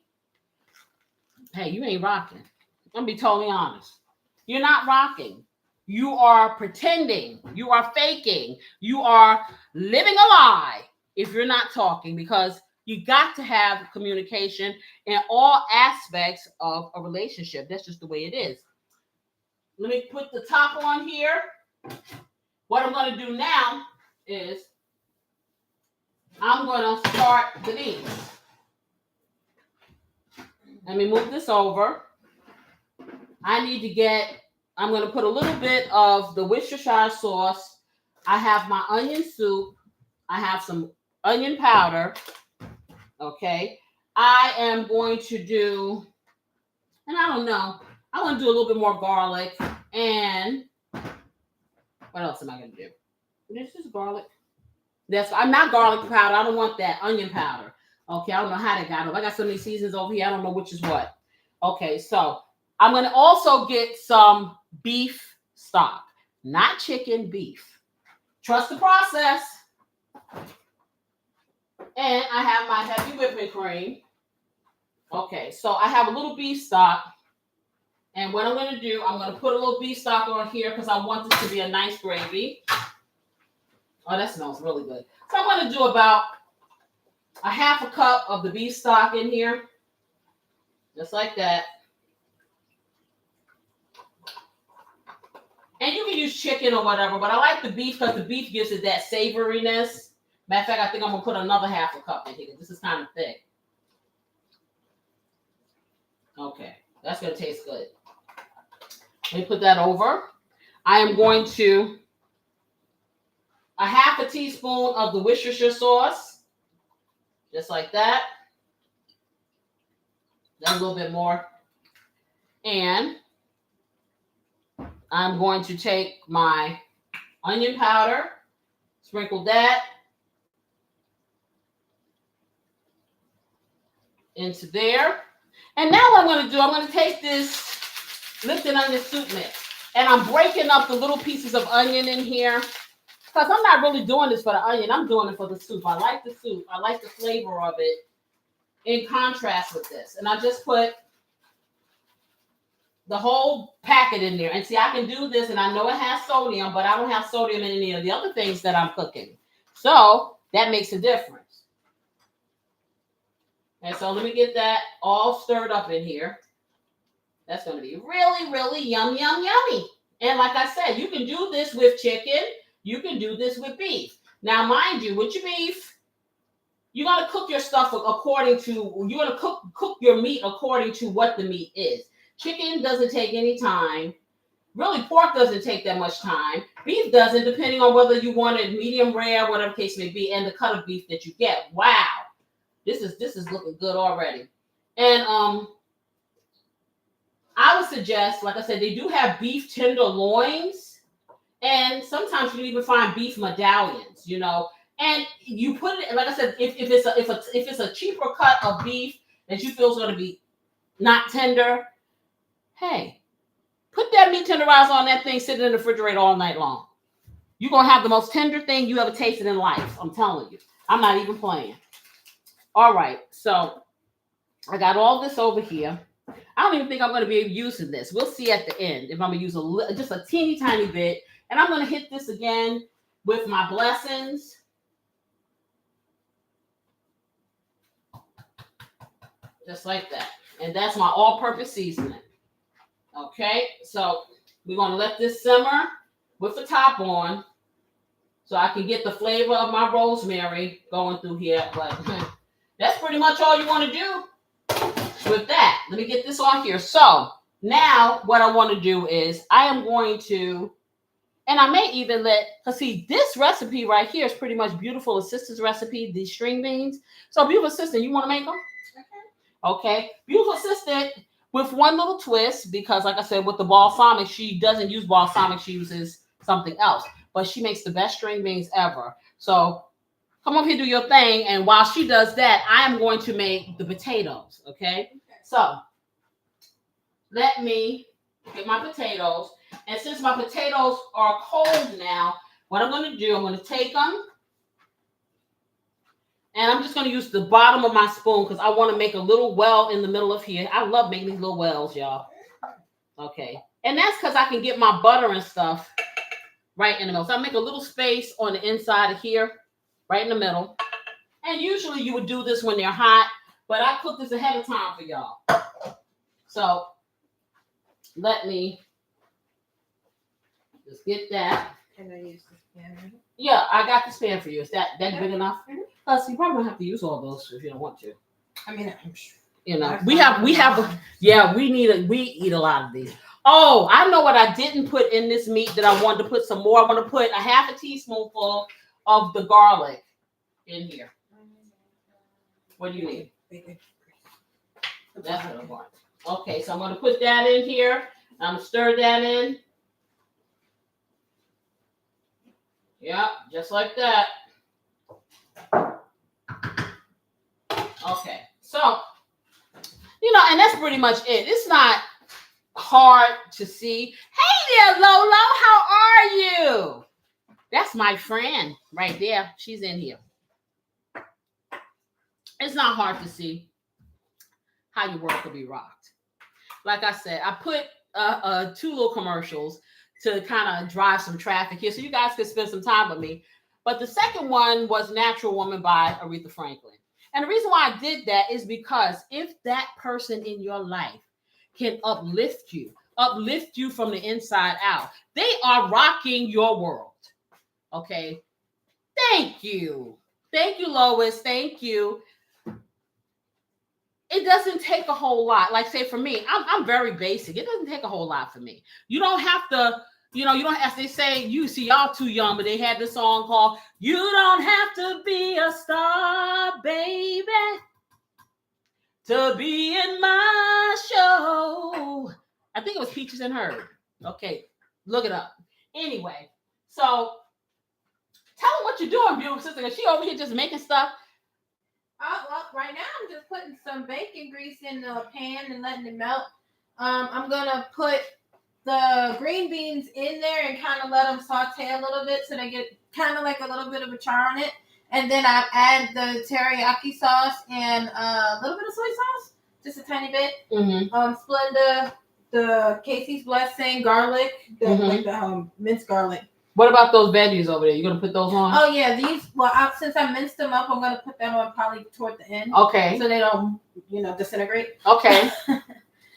hey, you ain't rocking. I'm going to be totally honest. You're not rocking. You are pretending. You are faking. You are living a lie if you're not talking, because you got to have communication in all aspects of a relationship. That's just the way it is. Let me put the top on here. What I'm going to do now is I'm going to start the beans. Let me move this over. I'm going to put a little bit of the Worcestershire sauce. I have my onion soup. I have some onion powder. Okay. I am going to do, and I don't know, I want to do a little bit more garlic. And what else am I going to do? This is garlic. I'm not garlic powder. I don't want that. Onion powder. Okay. I don't know how they got it. I got so many seasons over here. I don't know which is what. Okay. So I'm going to also get some beef stock, not chicken, beef. Trust the process. And I have my heavy whipping cream. Okay, so I have a little beef stock. And what I'm going to do, I'm going to put a little beef stock on here because I want this to be a nice gravy. Oh, that smells really good. So I'm going to do about a half a cup of the beef stock in here. Just like that. And you can use chicken or whatever, but I like the beef because the beef gives it that savoriness. Matter of fact, I think I'm going to put another half a cup in here. This is kind of thick. Okay, that's going to taste good. Let me put that over. I am going to a half a teaspoon of the Worcestershire sauce. Just like that. Then a little bit more. And I'm going to take my onion powder, sprinkle that into there. And now what I'm going to do, I'm going to take this Lipton onion soup mix. And I'm breaking up the little pieces of onion in here. Because I'm not really doing this for the onion. I'm doing it for the soup. I like the soup. I like the flavor of it in contrast with this. And I just put the whole packet in there. And see, I can do this, and I know it has sodium, but I don't have sodium in any of the other things that I'm cooking. So that makes a difference. And so let me get that all stirred up in here. That's going to be really, really yum, yum, yummy. And like I said, you can do this with chicken. You can do this with beef. Now, mind you, with your beef, you're going to cook your stuff according to, you're going to cook your meat according to what the meat is. Chicken doesn't take any time. Really, pork doesn't take that much time. Beef doesn't, depending on whether you want it medium rare, whatever the case may be, and the cut of beef that you get. Wow. This is looking good already. And I would suggest, like I said, they do have beef tenderloins, and sometimes you can even find beef medallions, you know. And you put it, like I said, if it's a cheaper cut of beef that you feel is going to be not tender, hey, put that meat tenderizer on that thing, sit it in the refrigerator all night long. You're going to have the most tender thing you ever tasted in life. I'm telling you. I'm not even playing. All right, so I got all this over here. I don't even think I'm going to be using this. We'll see at the end if I'm going to use just a teeny tiny bit. And I'm going to hit this again with my blessings. Just like that. And that's my all-purpose seasoning. Okay, so we're going to let this simmer with the top on so I can get the flavor of my rosemary going through here. But that's pretty much all you want to do with that. Let me get this on here. So now what I want to do is I am going to, and I may even because see, this recipe right here is pretty much Beautiful Assistant's recipe, these string beans. So Beautiful Assistant, you want to make them? Okay. Beautiful Assistant with one little twist, because like I said, with the balsamic, she doesn't use balsamic. She uses something else. But she makes the best string beans ever. So come over here, do your thing. And while she does that, I am going to make the potatoes. Okay. So let me get my potatoes. And since my potatoes are cold now, what I'm going to do, I'm going to take them. And I'm just going to use the bottom of my spoon because I want to make a little well in the middle of here. I love making these little wells, y'all. Okay. And that's because I can get my butter and stuff right in the middle. So I make a little space on the inside of here, right in the middle. And usually you would do this when they're hot, but I cook this ahead of time for y'all. So let me just get that. Can I use this pan? Yeah, I got this pan for you. Is that big enough? Plus, you probably don't have to use all those if you don't want to. I mean, I'm sure. You know, we eat a lot of these. Oh, I know what I didn't put in this meat that I wanted to put some more. I want to put a half a teaspoonful of the garlic in here. What do you need? That's what I want. Okay, so I'm going to put that in here. I'm going to stir that in. Yep, just like that. Okay, so, and that's pretty much it. It's not hard to see. Hey there, Lolo, how are you? That's my friend right there. She's in here. It's not hard to see how your world could be rocked. Like I said, I put 2 little commercials to kind of drive some traffic here so you guys could spend some time with me. But the second one was Natural Woman by Aretha Franklin. And the reason why I did that is because if that person in your life can uplift you from the inside out, they are rocking your world. Okay? Thank you. Thank you, Lois. Thank you. It doesn't take a whole lot. Like, say, for me, I'm very basic. It doesn't take a whole lot for me. You don't have to, you don't have, they say, you see, y'all too young, but they had this song called, You Don't Have to Be a Star, Baby, to be in my show. I think it was Peaches and Herb. Okay, look it up. Anyway, so tell them what you're doing, beautiful sister, because she over here just making stuff. Oh, well, right now I'm just putting some bacon grease in the pan and letting it melt. I'm going to put the green beans in there and kind of let them saute a little bit so they get kind of like a little bit of a char on it. And then I add the teriyaki sauce and a little bit of soy sauce, just a tiny bit. Mm-hmm. Split the Casey's Blessing garlic, like the minced garlic. What about those veggies over there? You gonna put those on? Oh yeah, these. Well, since I minced them up, I'm gonna put them on probably toward the end. Okay. So they don't, disintegrate. Okay.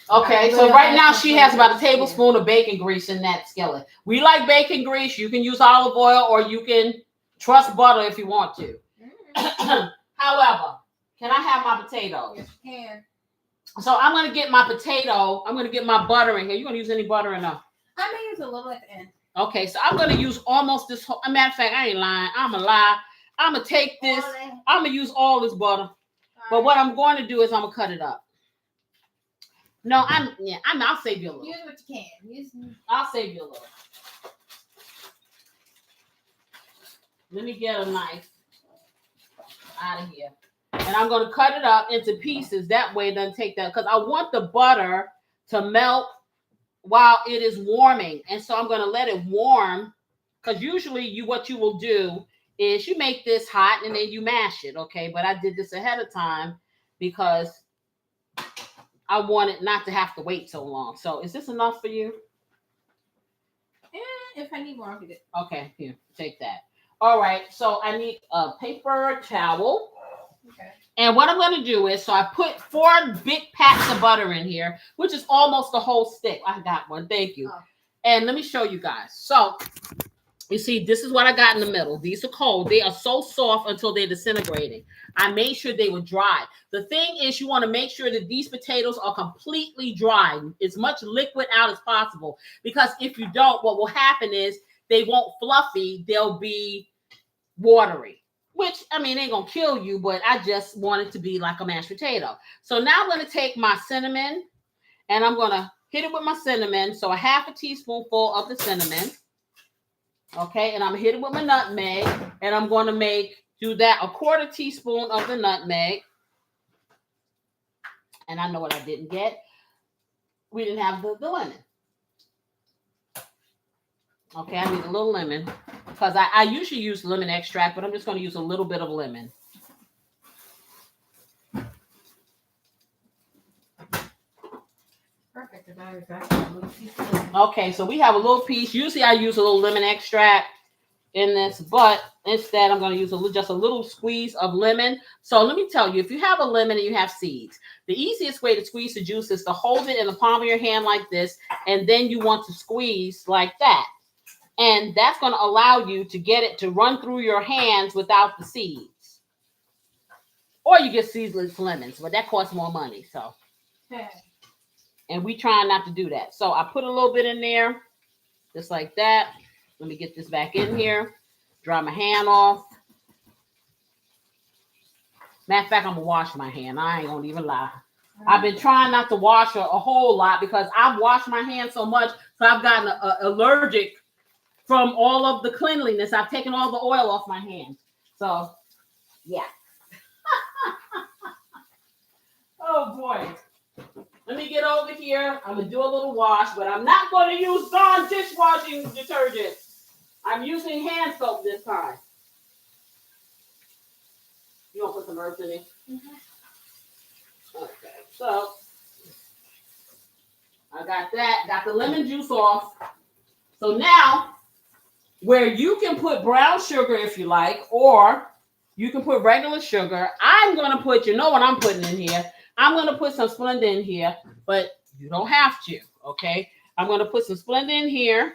Okay. So right now she has about a tablespoon of bacon grease in that skillet. We like bacon grease. You can use olive oil or you can trust butter if you want to. However, can I have my potato? Yes, you can. So I'm gonna get my potato. I'm gonna get my butter in here. You gonna use any butter or no? I may use a little at the end. Okay, so I'm going to use almost this whole, matter of fact, I ain't lying. I'm going to lie. I'm going to take this. I'm going to use all this butter. But what I'm going to do is I'm going to cut it up. No, I'll save you a little. Use what you can. I'll save you a little. Let me get a knife out of here. And I'm going to cut it up into pieces. That way it doesn't take that. Because I want the butter to melt while it is warming. And so I'm going to let it warm, because usually what you will do is you make this hot and then you mash it, okay? But I did this ahead of time because I wanted not to have to wait so long. So is this enough for you? If I need more, I'll get it. Okay, here, take that. All right, so I need a paper towel. Okay. And what I'm going to do is, so I put 4 big packs of butter in here, which is almost a whole stick. I got one. Thank you. Oh. And let me show you guys. So, you see, this is what I got in the middle. These are cold. They are so soft until they're disintegrating. I made sure they were dry. The thing is, you want to make sure that these potatoes are completely dry, as much liquid out as possible. Because if you don't, what will happen is they won't fluffy. They'll be watery. Which, I mean, ain't going to kill you, but I just want it to be like a mashed potato. So now I'm going to take my cinnamon, and I'm going to hit it with my cinnamon. So a half a teaspoonful of the cinnamon. Okay, and I'm going to hit it with my nutmeg, and I'm going to do that, a 1/4 teaspoon of the nutmeg. And I know what I didn't get. We didn't have the lemon. Okay, I need a little lemon. Because I usually use lemon extract, but I'm just going to use a little bit of lemon. Perfect. Okay, so we have a little piece. Usually I use a little lemon extract in this, but instead I'm going to use just a little squeeze of lemon. So let me tell you, if you have a lemon and you have seeds, the easiest way to squeeze the juice is to hold it in the palm of your hand like this, and then you want to squeeze like that. And that's going to allow you to get it to run through your hands without the seeds. Or you get seedless lemons, but that costs more money. So, and we try not to do that. So I put a little bit in there, just like that. Let me get this back in here. Dry my hand off. Matter of fact, I'm gonna wash my hand. I ain't gonna even lie. I've been trying not to wash a whole lot because I've washed my hands so much, so I've gotten allergic from all of the cleanliness. I've taken all the oil off my hands. So, yeah. Oh boy. Let me get over here. I'm gonna do a little wash, but I'm not gonna use Dawn dishwashing detergent. I'm using hand soap this time. You want to put some herbs in it? Mm-hmm. Okay, so I got that. Got the lemon juice off. So now, where you can put brown sugar if you like, or you can put regular sugar, I'm going to put, you know what I'm putting in here? I'm going to put some Splenda in here, but you don't have to, okay? I'm going to put some Splenda in here,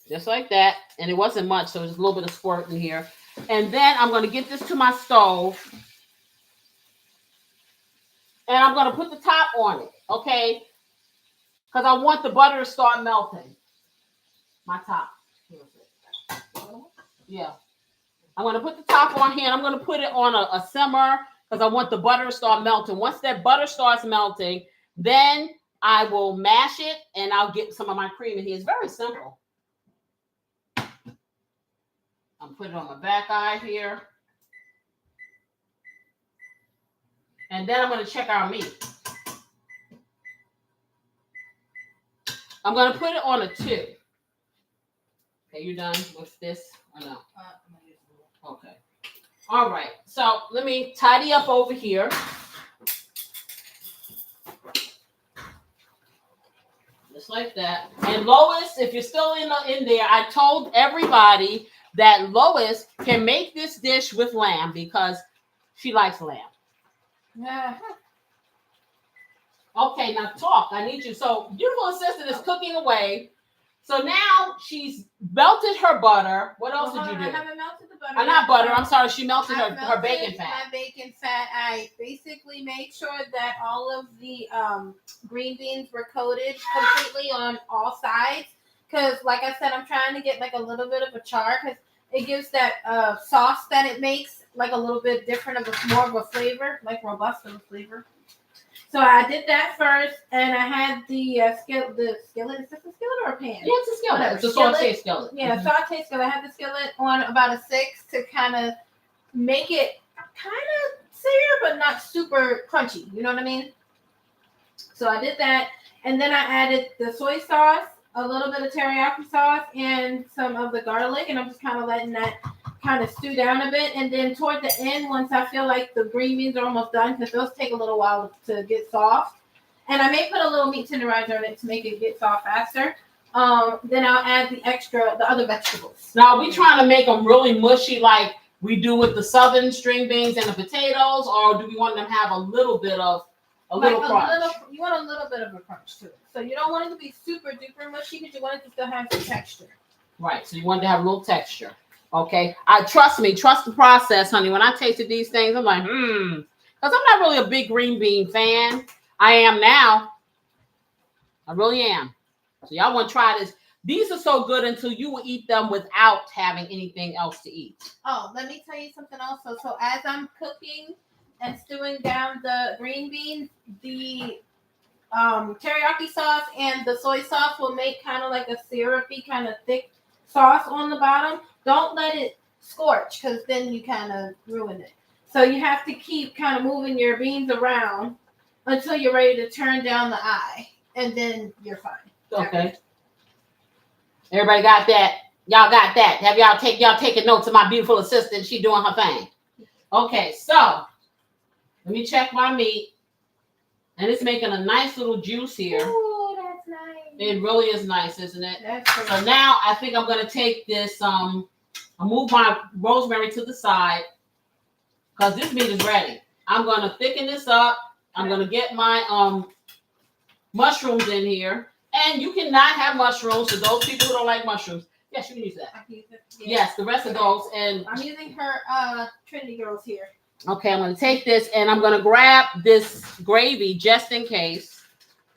just like that. And it wasn't much, so there's a little bit of squirt in here. And then I'm going to get this to my stove. And I'm going to put the top on it, okay? Because I want the butter to start melting. My top. Yeah. I'm going to put the top on here, and I'm going to put it on a simmer because I want the butter to start melting. Once that butter starts melting, then I will mash it, and I'll get some of my cream in here. It's very simple. I'm putting it on my back eye here. And then I'm going to check our meat. I'm going to put it on a 2. Okay, you done with this or no? Okay. All right. So let me tidy up over here. Just like that. And Lois, if you're still in there, I told everybody that Lois can make this dish with lamb because she likes lamb. Yeah. Okay, now talk. I need you. So beautiful assistant is cooking away. So now she's melted her butter. What else did you do? I haven't melted the butter. Not butter. I'm sorry. She melted her bacon fat. My bacon fat. I basically made sure that all of the green beans were coated completely on all sides. Because, like I said, I'm trying to get like a little bit of a char because it gives that sauce that it makes like a little bit different more of a flavor, like robust of a flavor. So I did that first, and I had the skillet. Is this a skillet or a pan? Yeah, it's a skillet. It's a saute skillet. Yeah, saute skillet. I had the skillet on about a 6 to kind of make it kind of sear, but not super crunchy. You know what I mean? So I did that, and then I added the soy sauce, a little bit of teriyaki sauce, and some of the garlic, and I'm just kind of letting that kind of stew down a bit. And then toward the end, once I feel like the green beans are almost done, because those take a little while to get soft, and I may put a little meat tenderizer in it to make it get soft faster. Then I'll add the other vegetables. Now, are we trying to make them really mushy like we do with the southern string beans and the potatoes, or do we want them to have a little bit of little crunch? You want a little bit of a crunch to it. So you don't want it to be super duper mushy, but you want it to still have some texture. Right. So you want it to have a little texture. Okay. Trust the process, honey. When I tasted these things, I'm like, because I'm not really a big green bean fan. I am now. I really am. So y'all want to try this. These are so good until you will eat them without having anything else to eat. Oh, let me tell you something also. So as I'm cooking and stewing down the green beans, the teriyaki sauce and the soy sauce will make kind of like a syrupy, kind of thick sauce on the bottom. Don't let it scorch because then you kind of ruin it. So you have to keep kind of moving your beans around until you're ready to turn down the eye, and then you're fine. Okay. Everybody got that? Y'all got that? Have y'all taking notes of my beautiful assistant? She doing her thing. Okay, so let me check my meat. And it's making a nice little juice here. Ooh, that's nice. It really is nice, isn't it? That's great. So now I think I'm going to take this, I'll move my rosemary to the side because this meat is ready. I'm going to thicken this up. I'm going to get my mushrooms in here. And you cannot have mushrooms for those people who don't like mushrooms. Yes, you can use that. I can use it. Yes, the rest of those. And I'm using her Trinity Girls here. okay, I'm going to take this and I'm going to grab this gravy just in case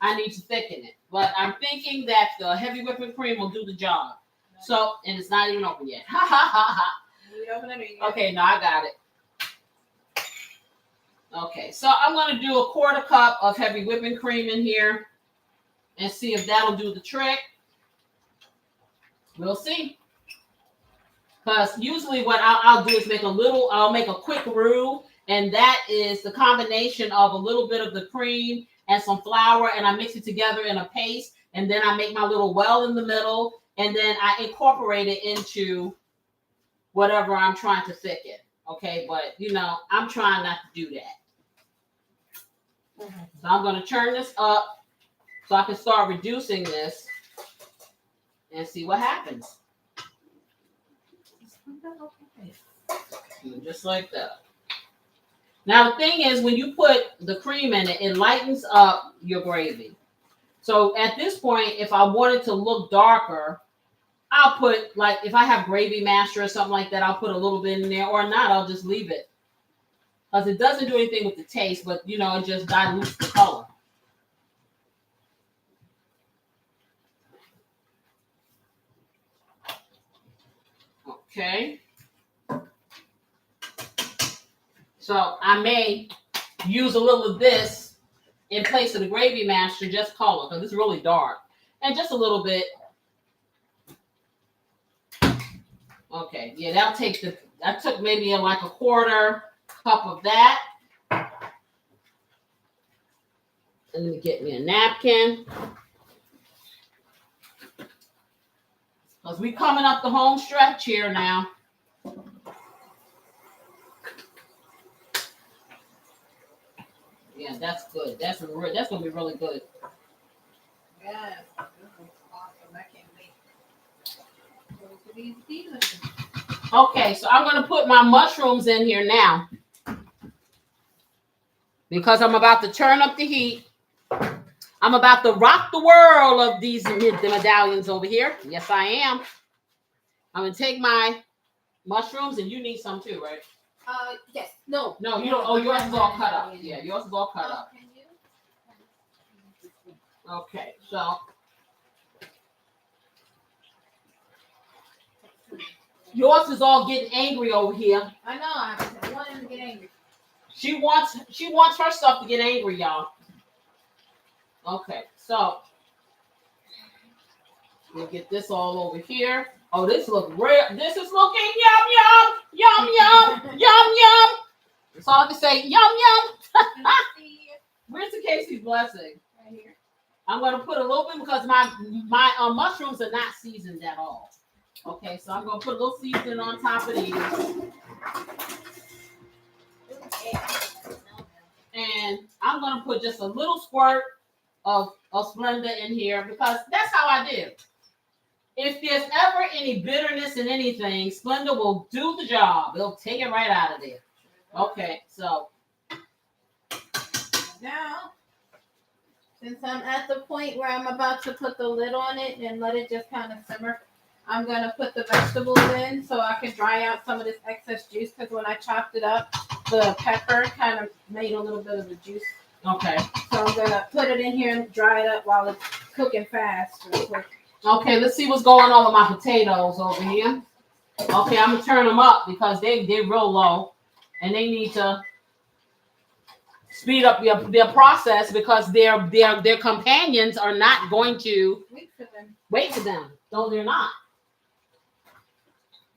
I need to thicken it. But I'm thinking that the heavy whipping cream will do the job. So, and it's not even open yet. Ha ha ha ha. You open it. Okay, no, I got it. Okay, so I'm going to do a 1/4 cup of heavy whipping cream in here and see if that'll do the trick. We'll see. Because usually what I'll do is I'll make a quick roux, and that is the combination of a little bit of the cream and some flour, and I mix it together in a paste, and then I make my little well in the middle, and then I incorporate it into whatever I'm trying to thicken. Okay, but I'm trying not to do that. So I'm going to turn this up so I can start reducing this and see what happens. Just like that. Now the thing is, when you put the cream in it, it lightens up your gravy. So at this point, if I want it to look darker, I'll put, like, if I have gravy master or something like that, I'll put a little bit in there, or not, I'll just leave it. Because it doesn't do anything with the taste, but it just dilutes the color. Okay. So I may use a little of this in place of the gravy master, just color, because it's really dark. And just a little bit. Okay, yeah, that'll take I took maybe like a 1/4 cup of that. Let me get me a napkin. Because we're coming up the home stretch here now. Yeah, that's good. That's going to be really good. Yeah, awesome. I can't wait. Okay, so I'm going to put my mushrooms in here now. Because I'm about to turn up the heat. I'm about to rock the world of the medallions over here. Yes, I am. I'm going to take my mushrooms, and you need some too, right? Yes. No, you don't. Oh, yours is all cut up. Yeah, yours is all cut up. Okay, so yours is all getting angry over here. I know. I want him to get angry. She wants her stuff to get angry, y'all. Okay, so we'll get this all over here. Oh, this looks real. This is looking yum yum yum yum yum yum. That's all I can say. Yum yum. Where's the Casey's blessing? Right here. I'm gonna put a little bit because my mushrooms are not seasoned at all. Okay, so I'm gonna put a little seasoning on top of these. And I'm gonna put just a little squirt of Splenda in here because that's how I do. If there's ever any bitterness in anything, Splenda will do the job. It'll take it right out of there. Okay, so now, since I'm at the point where I'm about to put the lid on it and let it just kind of simmer, I'm going to put the vegetables in so I can dry out some of this excess juice because when I chopped it up, the pepper kind of made a little bit of the juice. Okay. So I'm going to put it in here and dry it up while it's cooking fast. Okay, let's see what's going on with my potatoes over here. Okay, I'm going to turn them up because they're real low and they need to speed up their process because their companions are not going to wait for them. No, they're not.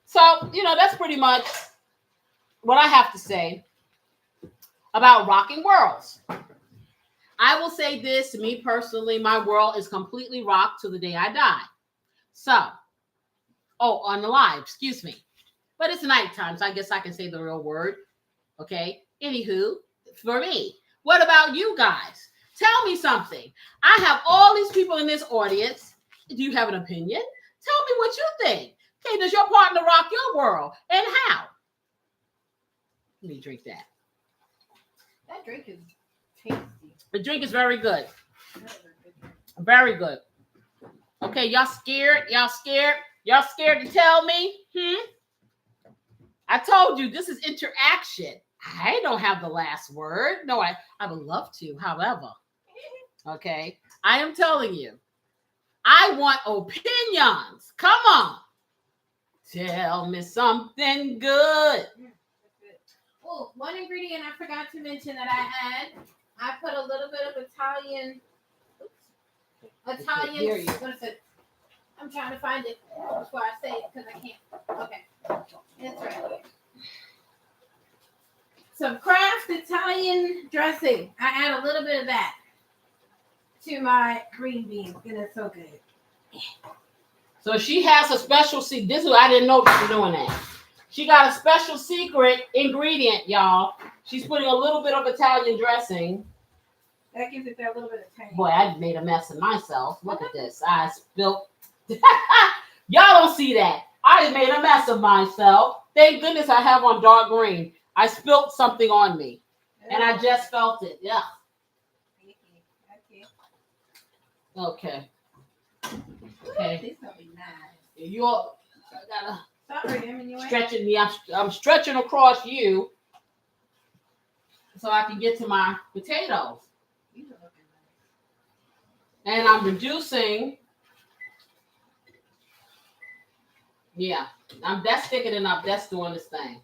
So, that's pretty much what I have to say about rocking worlds. I will say this, me personally, my world is completely rocked to the day I die. So, on the live, excuse me. But it's nighttime, so I guess I can say the real word. Okay? Anywho, for me, what about you guys? Tell me something. I have all these people in this audience. Do you have an opinion? Tell me what you think. Okay, does your partner rock your world? And how? Let me drink that. That drink is tasty. The drink is very good. Very good. Okay, y'all scared? Y'all scared? Y'all scared to tell me? I told you this is interaction. I don't have the last word. No, I would love to. However, okay, I am telling you, I want opinions. Come on. Tell me something good. Oh, one ingredient I forgot to mention that I put a little bit of Italian. What is it? I'm trying to find it before I say it because I can't. Okay, it's right here. Some Kraft Italian dressing. I add a little bit of that to my green beans, and it's so good. So she has a special secret. This is I didn't know she was doing that. She got a special secret ingredient, y'all. She's putting a little bit of Italian dressing. That gives it that little bit of taste. Boy, I made a mess of myself. Look at this. I spilled. Y'all don't see that. I just made a mess of myself. Thank goodness I have on dark green. I spilled something on me, and I just felt it. Yeah. Okay. Okay. This gonna be nice. You all gotta. Sorry, I'm in your way. Stretching me. I'm stretching across you so I can get to my potatoes. And I'm reducing. Yeah, that's thicker enough. That's doing this thing.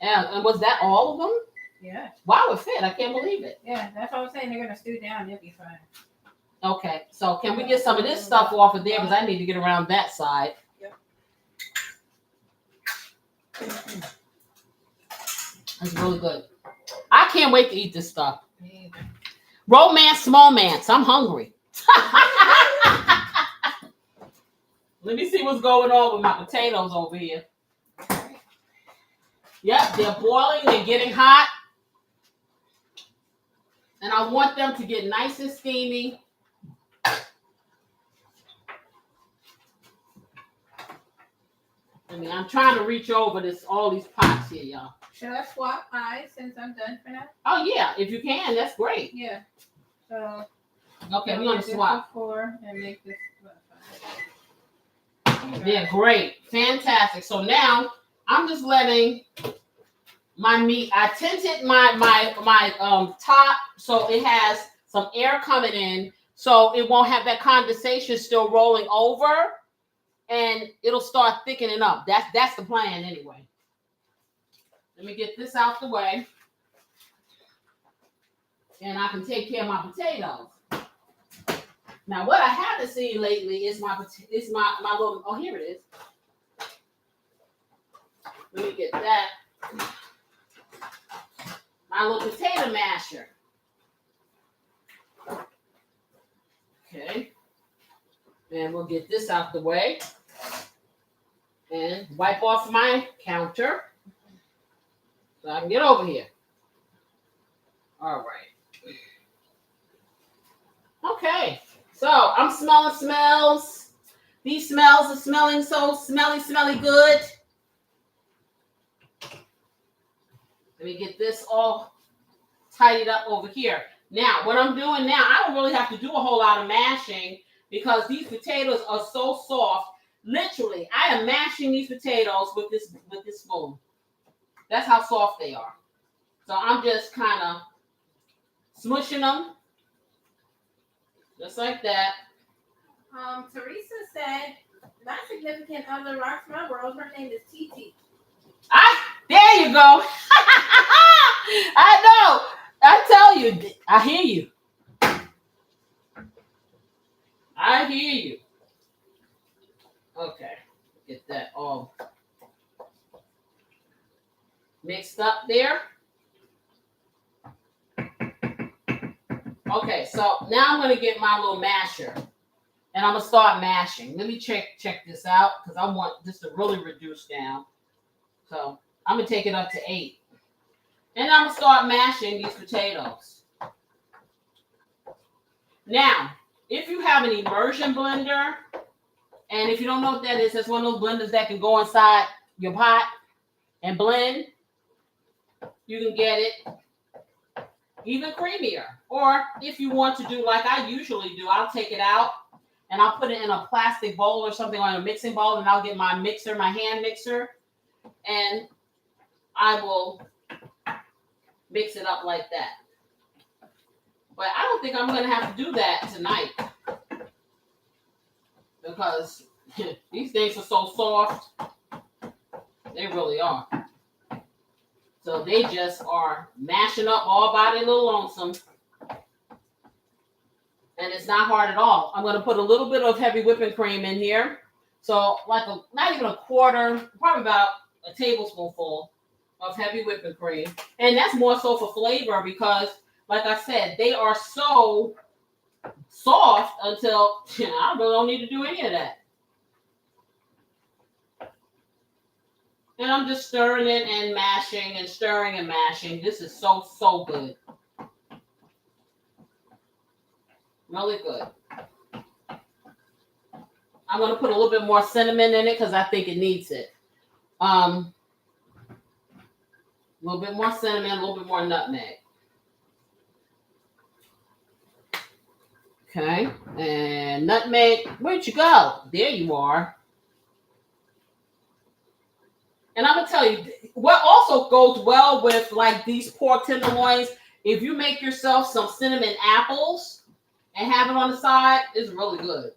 And was that all of them? Yeah. Wow, it fit. I can't believe it. Yeah, that's what I'm saying. They're gonna stew down. They'll be fine. Okay, so can we get some of this stuff off of there because I need to get around that side. Yep. That's really good. I can't wait to eat this stuff. Romance, smallmance. I'm hungry. Let me see what's going on with my potatoes over here. Yep, they're boiling. They're getting hot. And I want them to get nice and steamy. I'm trying to reach over all these pots here, y'all. Should I swap eyes since I'm done for now? Oh, yeah. If you can, that's great. Yeah. So. Okay, we're going to swap. And make this. They're great. Fantastic. So now I'm just letting my meat. I tinted my top so it has some air coming in, so it won't have that condensation still rolling over, and it'll start thickening up. That's the plan anyway. Let me get this out the way, and I can take care of my potatoes. Now, what I haven't seen lately is my little. Oh, here it is. Let me get that. My little potato masher. Okay. And we'll get this out the way. And wipe off my counter. So I can get over here. All right. Okay. So I'm smelling smells. These smells are smelling so smelly good. Let me get this all tidied up over here. Now, what I'm doing now, I don't really have to do a whole lot of mashing because these potatoes are so soft. Literally, I am mashing these potatoes with this spoon. That's how soft they are. So I'm just kind of smushing them. Just like that. Teresa said, my significant other rocks my world. Her name is TT. There you go. I know. I tell you. I hear you. I hear you. Okay. Get that all mixed up there. Okay, so now I'm going to get my little masher. And I'm going to start mashing. Let me check this out because I want this to really reduce down. So I'm going to take it up to 8. And I'm going to start mashing these potatoes. Now, if you have an immersion blender, and if you don't know what that is, that's one of those blenders that can go inside your pot and blend. You can get it even creamier. Or if you want to do like I usually do, I'll take it out and I'll put it in a plastic bowl or something on a mixing bowl, and I'll get my mixer, my hand mixer, and I will mix it up like that. But I don't think I'm going to have to do that tonight. because these things are so soft. They really are. So they just are mashing up all by their little lonesome. And it's not hard at all. I'm going to put a little bit of heavy whipping cream in here. So like not even a quarter, probably about a tablespoonful of heavy whipping cream. And that's more so for flavor because, like I said, they are so soft until I really don't need to do any of that. And I'm just stirring it and mashing and stirring and mashing. This is so good. Really good. I'm going to put a little bit more cinnamon in it because I think it needs it. A little bit more cinnamon, a little bit more nutmeg. Okay. And nutmeg, where'd you go? There you are. And I'm going to tell you, what also goes well with like these pork tenderloins, if you make yourself some cinnamon apples and have it on the side, it's really good.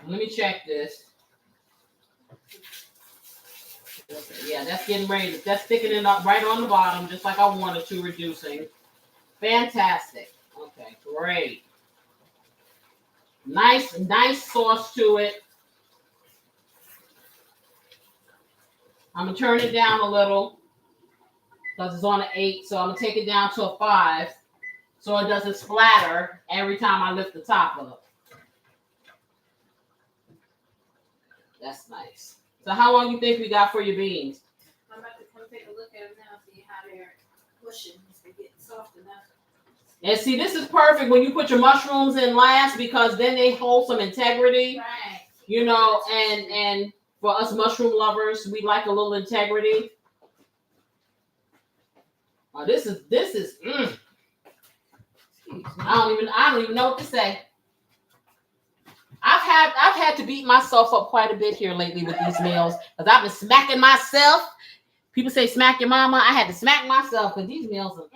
Let me check this. Yeah, that's getting ready. That's thickening up right on the bottom, just like I wanted to, reducing. Fantastic. Okay, great. Nice sauce to it. I'm going to turn it down a little because it's on an 8, so I'm going to take it down to a 5 so it doesn't splatter every time I lift the top up. That's nice. So how long do you think we got for your beans? I'm about to come take a look at them now, see how they're pushing. They're getting soft enough. And see, this is perfect when you put your mushrooms in last because then they hold some integrity. Right. You know, and for us mushroom lovers, we like a little integrity. Oh, this is. I don't even know what to say. I've had to beat myself up quite a bit here lately with these meals because I've been smacking myself. People say smack your mama. I had to smack myself because these meals are.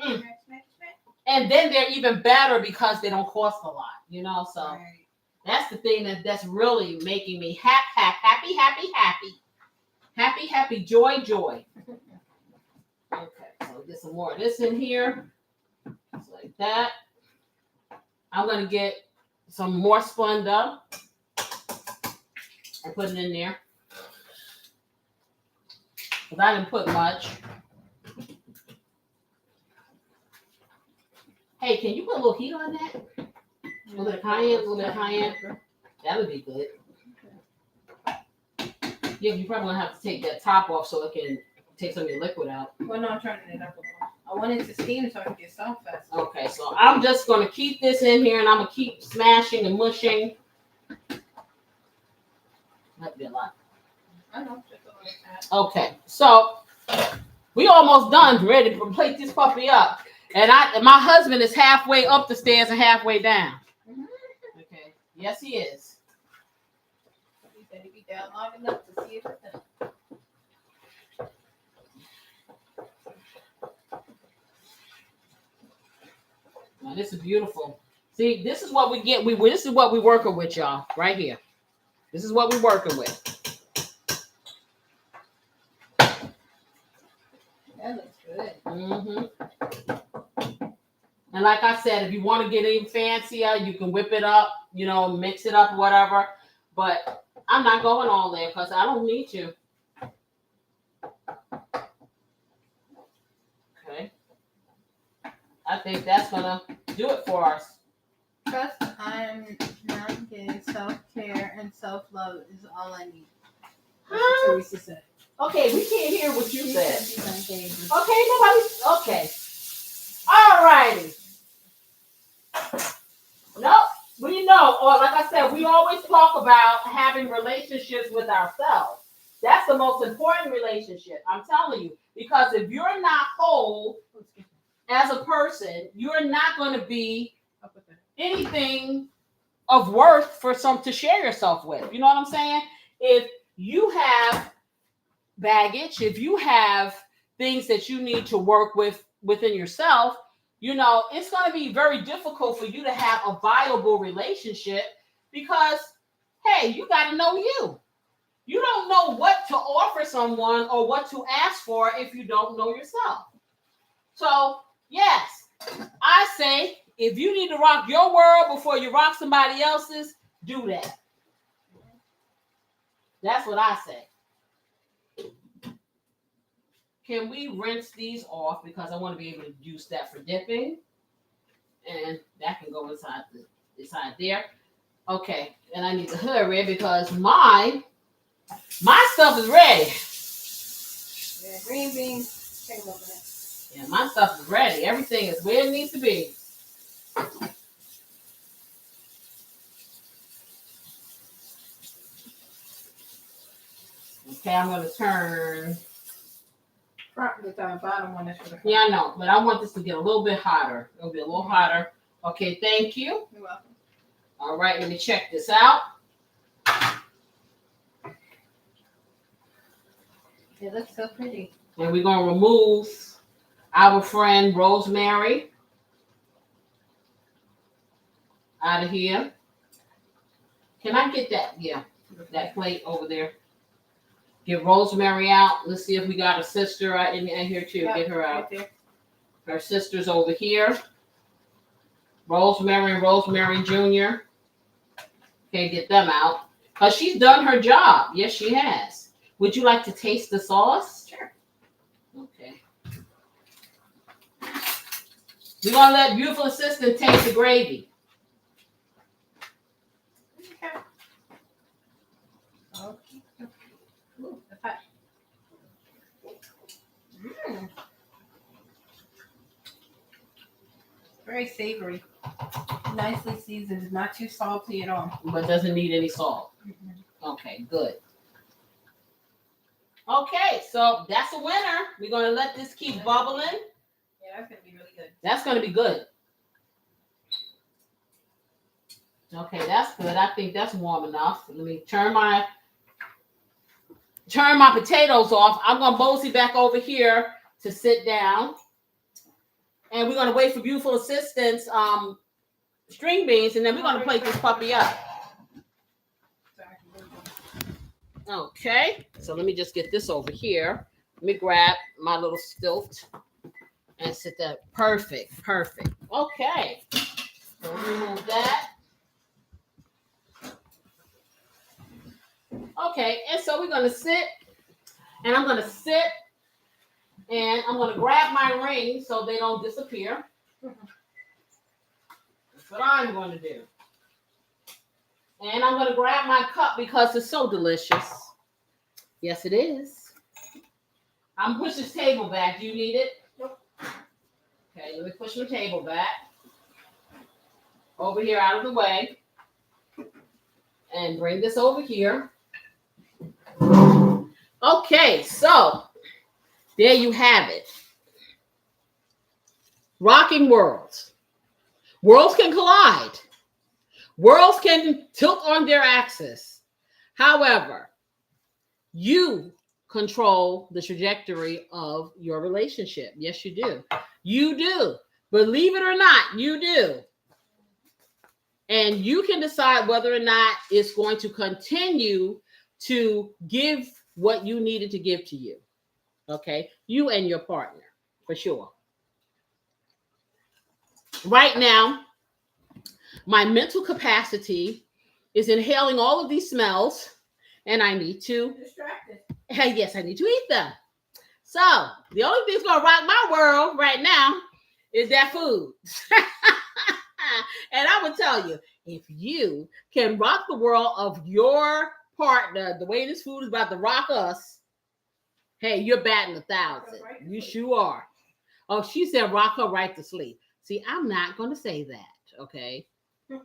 And then they're even better because they don't cost a lot, you know. So right. That's the thing that's really making me happy, joy. Okay, so get some more of this in here, just like that. I'm gonna get some more Splenda and put it in there because I didn't put much. Hey, can you put a little heat on that? A little bit of cayenne, That would be good. Yeah, you're probably gonna have to take that top off so it can take some of your liquid out. Well, no, I'm turning it up a little. I want it to steam so I can get soft fast. Okay, so I'm just gonna keep this in here and I'm gonna keep smashing and mushing. Might be a lot. I know, just like that. Okay, so we almost done, ready to plate this puppy up. And my husband is halfway up the stairs and halfway down. Okay. Yes, he is. He said he'd be down long enough to see if it's done. Now, this is beautiful. See, this is what we get. This is what we're working with, y'all, right here. This is what we're working with. That looks good. Mm-hmm. And like I said, if you want to get even fancier, you can whip it up, you know, mix it up, whatever. But I'm not going all there because I don't need to. Okay. I think that's going to do it for us. Trust I'm not gay. Self-care and self-love is all I need. That's what Teresa said. Okay, we can't hear what you said. Okay, nobody's... Okay. All righty. Nope. We know, or like I said, we always talk about having relationships with ourselves. That's the most important relationship. I'm telling you. Because if you're not whole as a person, you're not going to be anything of worth for some to share yourself with. You know what I'm saying? If you have baggage, if you have things that you need to work with within yourself, you know, it's going to be very difficult for you to have a viable relationship because, hey, you got to know you. You don't know what to offer someone or what to ask for if you don't know yourself. So, yes, I say if you need to rock your world before you rock somebody else's, do that. That's what I say. Can we rinse these off because I want to be able to use that for dipping? And that can go inside there. Okay, and I need to hurry because my stuff is ready. Yeah, green beans. Take a look at it. Yeah, my stuff is ready. Everything is where it needs to be. Okay, I'm going to turn. The bottom one is for the. Yeah, I know, but I want this to get a little bit hotter. It'll be a little hotter. Okay, thank you. You're welcome. All right, let me check this out. It looks so pretty. And we're going to remove our friend Rosemary out of here. Can I get that? Yeah, that plate over there. Get Rosemary out. Let's see if we got a sister in here too. Get her out. Right there. Her sister's over here. Rosemary and Rosemary Jr. Okay, get them out. Because she's done her job. Yes, she has. Would you like to taste the sauce? Sure. Okay. We're going to let beautiful assistant taste the gravy. Okay. Okay. Ooh, that's hot. Very savory. Nicely seasoned. Not too salty at all. But doesn't need any salt. Okay, good. Okay, so that's a winner. We're going to let this keep bubbling. Yeah, that's going to be really good. That's going to be good. Okay, that's good. I think that's warm enough. Let me turn my potatoes off. I'm going to mosey back over here to sit down. And we're going to wait for beautiful assistant's string beans, and then we're going to plate this puppy up. Okay, so let me just get this over here. Let me grab my little stilt and sit that. Perfect. Okay, so remove that. Okay, and so we're going to sit, and I'm going to sit, and I'm going to grab my rings so they don't disappear. That's what I'm going to do. And I'm going to grab my cup because it's so delicious. Yes, it is. I'm pushing this table back. Do you need it? Nope. Okay, let me push my table back. Over here, out of the way. And bring this over here. Okay, so there you have it. Rocking worlds. Worlds can collide. Worlds can tilt on their axis. However, you control the trajectory of your relationship. Yes, you do. You do. Believe it or not, you do. And you can decide whether or not it's going to continue to give what you needed to give to you. Okay? You and your partner, for sure. Right now, my mental capacity is inhaling all of these smells, and I need to. Distracted. Yes, I need to eat them. So the only thing that's gonna rock my world right now is that food. And I will tell you, if you can rock the world of your partner the way this food is about to rock us, hey, you're batting 1,000. You sure are. Oh, she said rock her right to sleep. See, I'm not going to say that, okay?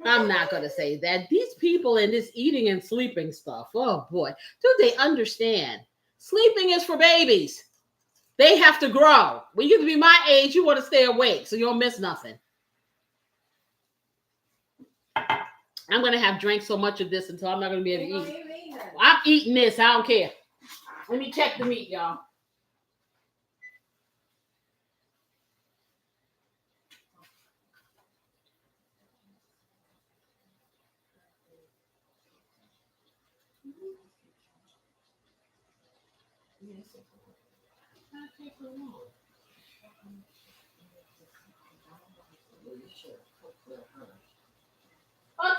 I'm not going to say that. These people in this eating and sleeping stuff, oh boy, do they understand? Sleeping is for babies. They have to grow. When you get to be my age, you want to stay awake so you don't miss nothing. I'm going to have drank so much of this until I'm not going to be able to eat. I'm eating this. I don't care. Let me check the meat, y'all.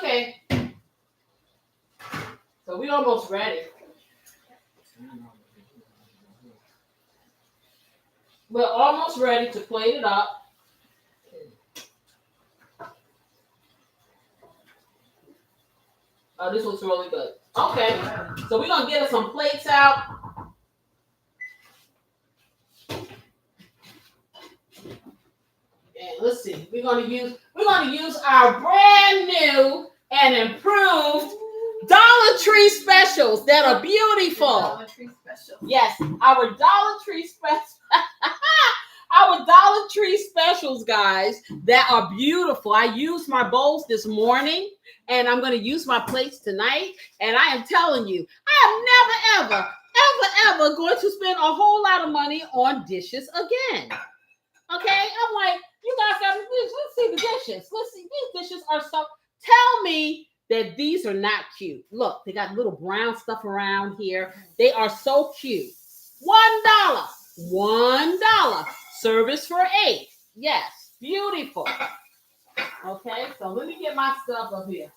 Okay. So we're almost ready. We're almost ready to plate it up. Oh, this looks really good. Okay. So we're gonna get us some plates out. And let's see. We're gonna use our brand new and improved Dollar Tree specials that are beautiful. Dollar Tree special. Yes, our Dollar Tree our Dollar Tree specials, guys, that are beautiful. I used my bowls this morning, and I'm going to use my plates tonight. And I am telling you, I am never, ever going to spend a whole lot of money on dishes again. Okay, I'm like, you guys got to let's see the dishes. Let's see, these dishes are so. Tell me that these are not cute. Look, they got little brown stuff around here. They are so cute. $1. $1. Service for 8. Yes, beautiful. Okay, so let me get my stuff up here.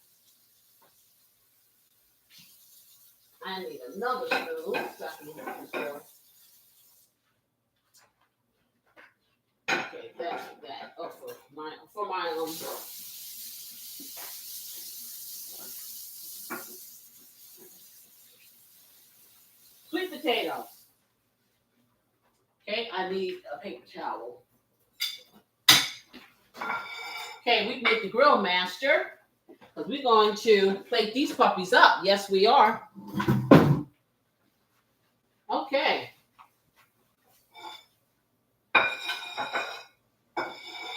I need another spoon. Okay, that's that. Oh, for my sweet potatoes. Okay, I need a paper towel. Okay, we can make the grill master because we're going to plate these puppies up. Yes, we are. Okay.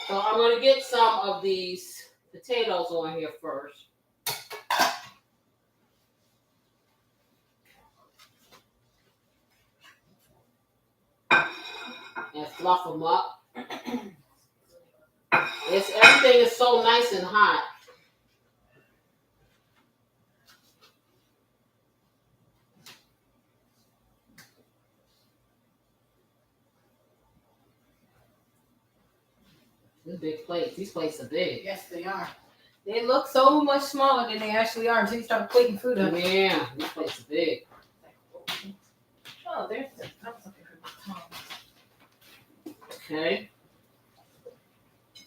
So I'm going to get some of these potatoes on here first. And fluff them up. Everything is so nice and hot. These big plates. These plates are big. Yes, they are. They look so much smaller than they actually are until you start plating food up. Yeah, these plates are big. Oh, there's the. I was looking for the tongs. Okay.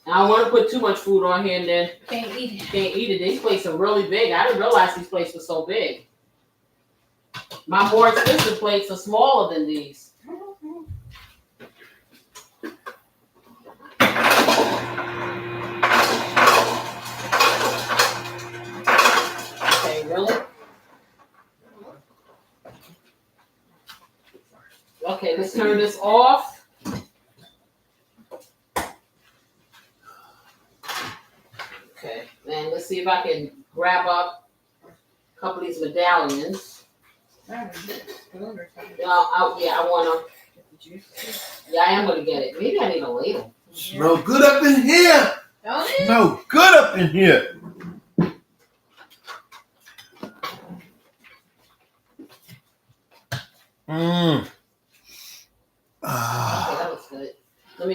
I don't want to put too much food on here and then Can't eat it. can't eat it. These plates are really big. I didn't realize these plates were so big. My more expensive plates are smaller than these. Okay, really? Okay, let's turn this off. Okay, and let's see if I can grab up a couple of these medallions. I want to. Yeah, I am going to get it. Maybe I need a ladle. Smell good up in here. Don't it? Smell good up in here. Okay, that looks good. I'm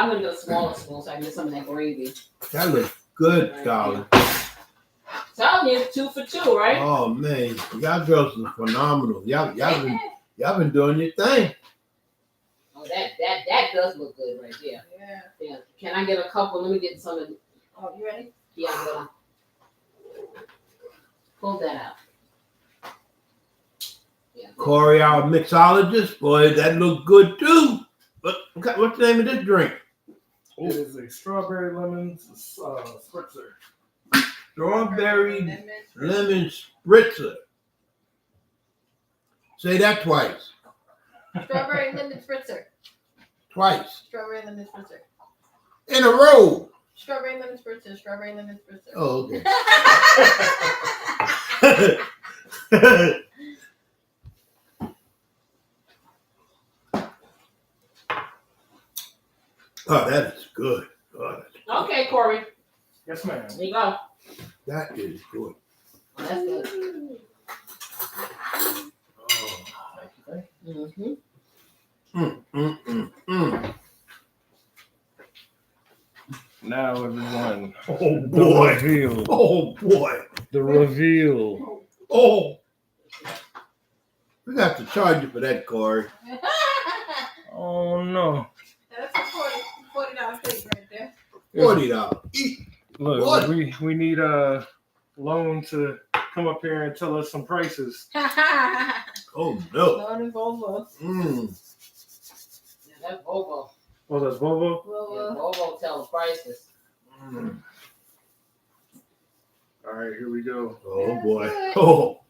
going to get a smaller spoon so I can get some of that gravy. That looks good, darling. Telling you, 2 for 2, right? Oh man, y'all girls are phenomenal. Y'all been doing your thing. Oh, that does look good right there. Yeah. Can I get a couple? Let me get some of. Oh, you ready? Yeah, I'm gonna pull that out. Yeah. Corey, our mixologist, boy, that looked good too. What's the name of this drink? It is a strawberry lemon spritzer. Strawberry lemon spritzer. Say that twice. Strawberry lemon spritzer. Twice. Strawberry lemon spritzer. In a row. Strawberry lemon spritzer. Strawberry lemon spritzer. Oh, okay. Oh, that is good. Oh, Okay, Corey. Yes, ma'am. There you go. that is good. Oh, that's good. Mm-hmm. Now, everyone. Oh The boy. reveal. Oh boy. The reveal. Oh. We got to charge you for that, Corey. Oh no. That's a $40 plate right there. $40. Look, What? we need a loan to come up here and tell us some prices. Oh no. Loan and Volvo. Yeah, that's Volvo. Oh, that's Volvo? Yeah, Volvo tells prices. All right, here we go. Oh boy. Oh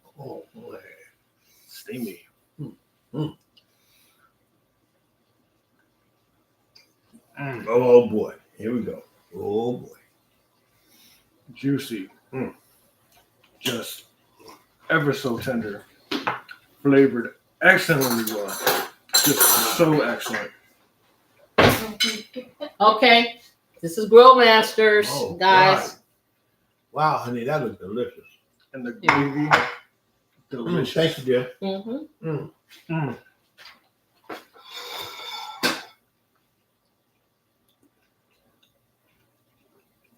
boy. Steamy. Oh boy. Here we go. Oh boy. Juicy. Just ever so tender. Flavored excellently well. Just so excellent. Okay, this is Grill Masters, Oh, guys. God. Wow, honey, that looks delicious. And the gravy, delicious. Thank you, dear. Mm-hmm.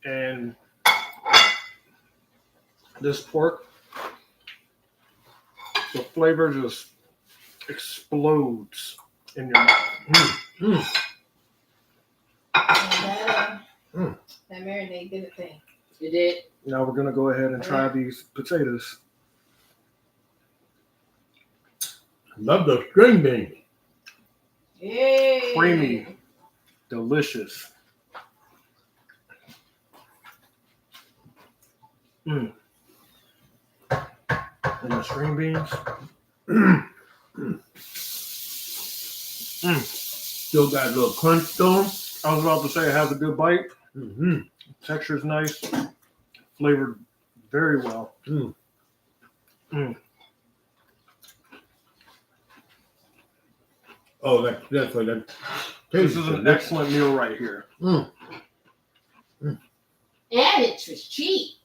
And this pork, the flavor just explodes in your mouth. That marinade did a thing. You did. Now we're gonna go ahead and try these potatoes. Love those string beans. Yay! Creamy, delicious. And the string beans. Still got a little crunch to them. I was about to say it has a good bite. Mm-hmm. Texture's nice. Flavored very well. Oh, that's like that. This is an excellent meal right here. And it was cheap.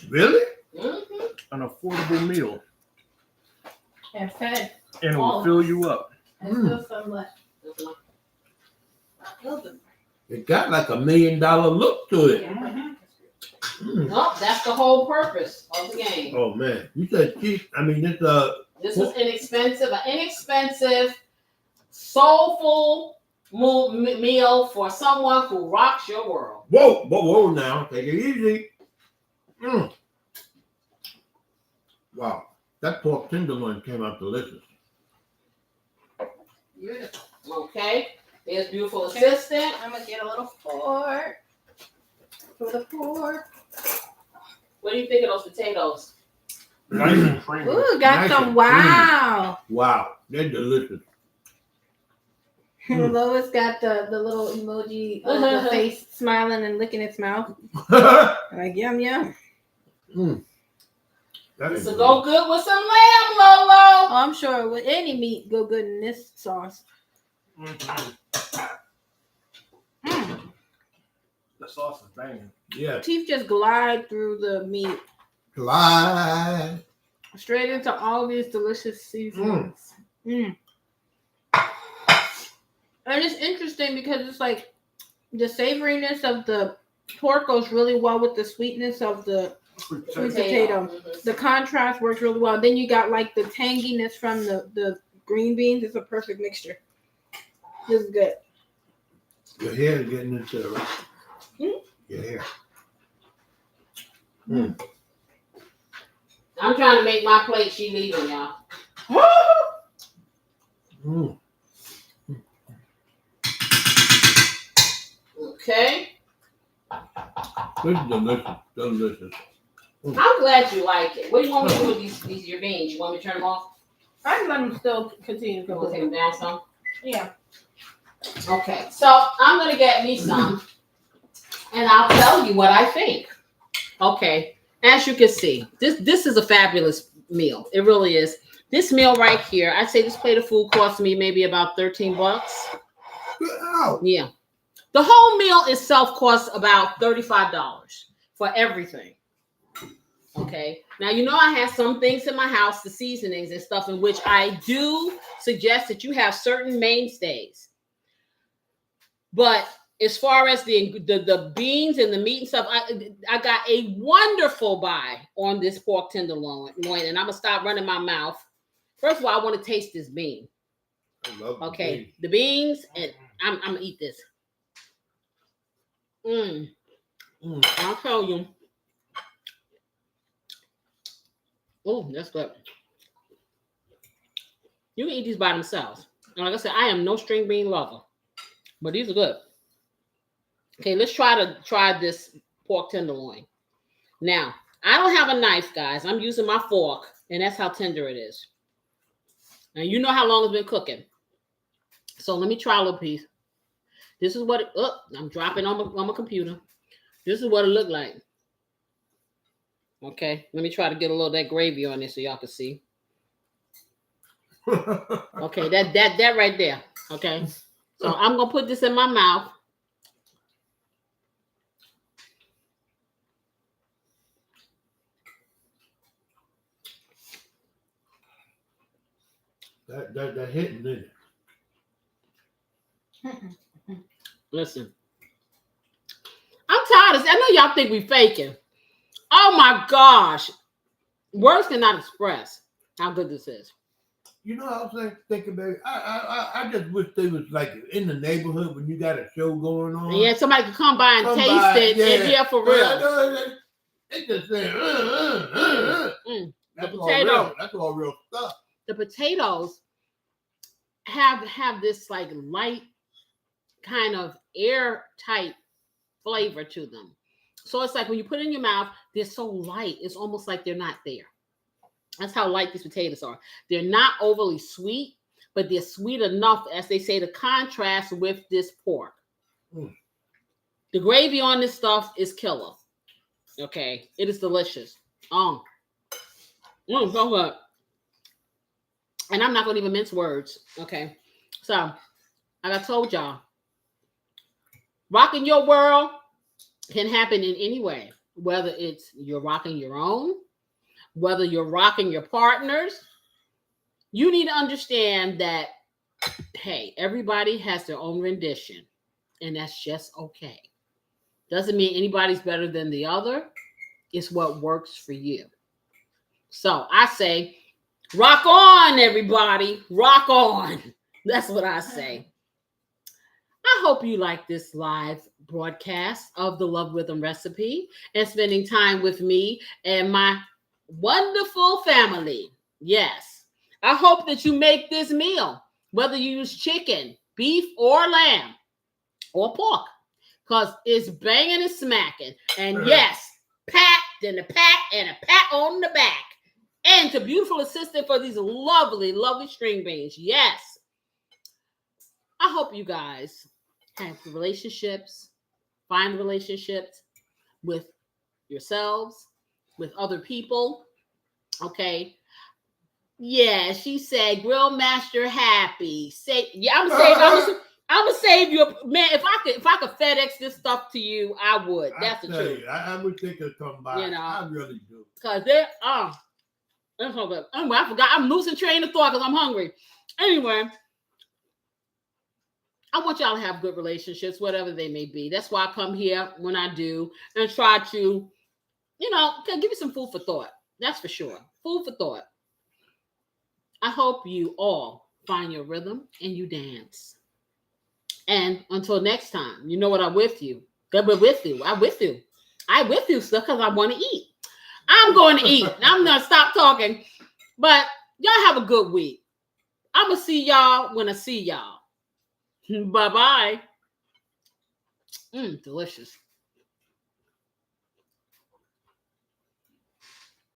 Really? Mm-hmm. An affordable meal. And fed. And it will fill you up. And still some left. It got like $1 million look to it. Nope, that's the whole purpose of the game. Oh man, you said cheap. I mean, it's This is an inexpensive, soulful meal for someone who rocks your world. whoa now, take it easy. Wow, that pork tenderloin came out delicious. Beautiful. Okay, here's beautiful assistant. I'm gonna get a little fork for the pork. What do you think of those potatoes? Nice and creamy. Ooh, got Nice some. and Wow. Wow, they're delicious. Lois got the little emoji of the face smiling and licking its mouth. Like yum yum. This will go good with some lamb, Lolo. Oh, I'm sure with any meat go good in this sauce. The sauce is banging. Yeah, Teeth just glide through the meat glide. straight into all these delicious seasonings. And it's interesting because it's like the savoriness of the pork goes really well with the sweetness of the sweet potato. The contrast works really well. Then you got like the tanginess from the green beans. It's a perfect mixture. This is good. Your hair is getting into the right. Your hair. I'm trying to make my plate. She leaving, y'all. Okay. This is delicious. Delicious. I'm glad you like it. What do you want me to do with these your beans? You want me to turn them off? I can let them still continue to You want go. to take them down some? Yeah. Okay. So I'm gonna get me some, and I'll tell you what I think. Okay. As you can see, this is a fabulous meal. It really is. This meal right here, I'd say this plate of food cost me maybe about $13. Wow. Yeah. The whole meal itself costs about $35 for everything. Okay. Now, you know, I have some things in my house, the seasonings and stuff, in which I do suggest that you have certain mainstays. But as far as the beans and the meat and stuff, I got a wonderful buy on this pork tenderloin, and I'm gonna stop running my mouth. First of all, I want to taste this bean. I love Okay, the beans, and I'm gonna eat this. I'll tell you. Oh, that's good. You can eat these by themselves. And like I said, I am no string bean lover, but these are good. Okay, let's try this pork tenderloin. Now, I don't have a knife, guys. I'm using my fork, and that's how tender it is. And you know how long it's been cooking. So let me try a little piece. This is what I'm dropping on my computer. This is what it looked like. Okay, let me try to get a little of that gravy on this so y'all can see. Okay, that right there. Okay, so I'm gonna put this in my mouth. That hitting it. Listen, I'm tired of this. I know y'all think we faking. Oh my gosh, words cannot express how good this is. You know, I was thinking, baby, I just wish they was like in the neighborhood when you got a show going on. And yeah, somebody could come by and taste it. And yeah, for real. They just saying, The potato. That's all real stuff. The potatoes have this like light kind of airtight flavor to them. So it's like when you put it in your mouth, they're so light. It's almost like they're not there. That's how light these potatoes are. They're not overly sweet, but they're sweet enough, as they say, to contrast with this pork. The gravy on this stuff is killer. Okay, it is delicious. So good. And I'm not going to even mince words. Okay, so like I told y'all, rocking your world can happen in any way, whether it's you're rocking your own, whether you're rocking your partners. You need to understand that, hey, everybody has their own rendition, and that's just okay. Doesn't mean anybody's better than the other. It's what works for you. So I say, rock on, everybody. Rock on. That's what I say. I hope you like this live broadcast of the Love Rhythm Recipe and spending time with me and my wonderful family. Yes. I hope that you make this meal, whether you use chicken, beef, or lamb, or pork, because it's banging and smacking. And yes, pat and a pat and a pat on the back. And to beautiful assistant for these lovely, lovely string beans. Yes. I hope you guys have relationships, find relationships with yourselves, with other people. Okay. Yeah, she said, Grill Master happy. Say, yeah, I'm gonna save you, man. If I could FedEx this stuff to you, I would. That's the truth. I would think it'd come by. You know, I really do. Cause they're that's so good. Anyway, I forgot. I'm losing train of thought because I'm hungry. Anyway, I want y'all to have good relationships, whatever they may be. That's why I come here when I do and try to, give you some food for thought. That's for sure. Food for thought. I hope you all find your rhythm and you dance. And until next time, you know what? I'm with you. We're with you. I'm with you. I'm with you stuff because I want to eat. I'm going to eat. I'm going to stop talking. But y'all have a good week. I'm going to see y'all when I see y'all. Bye-bye. Delicious.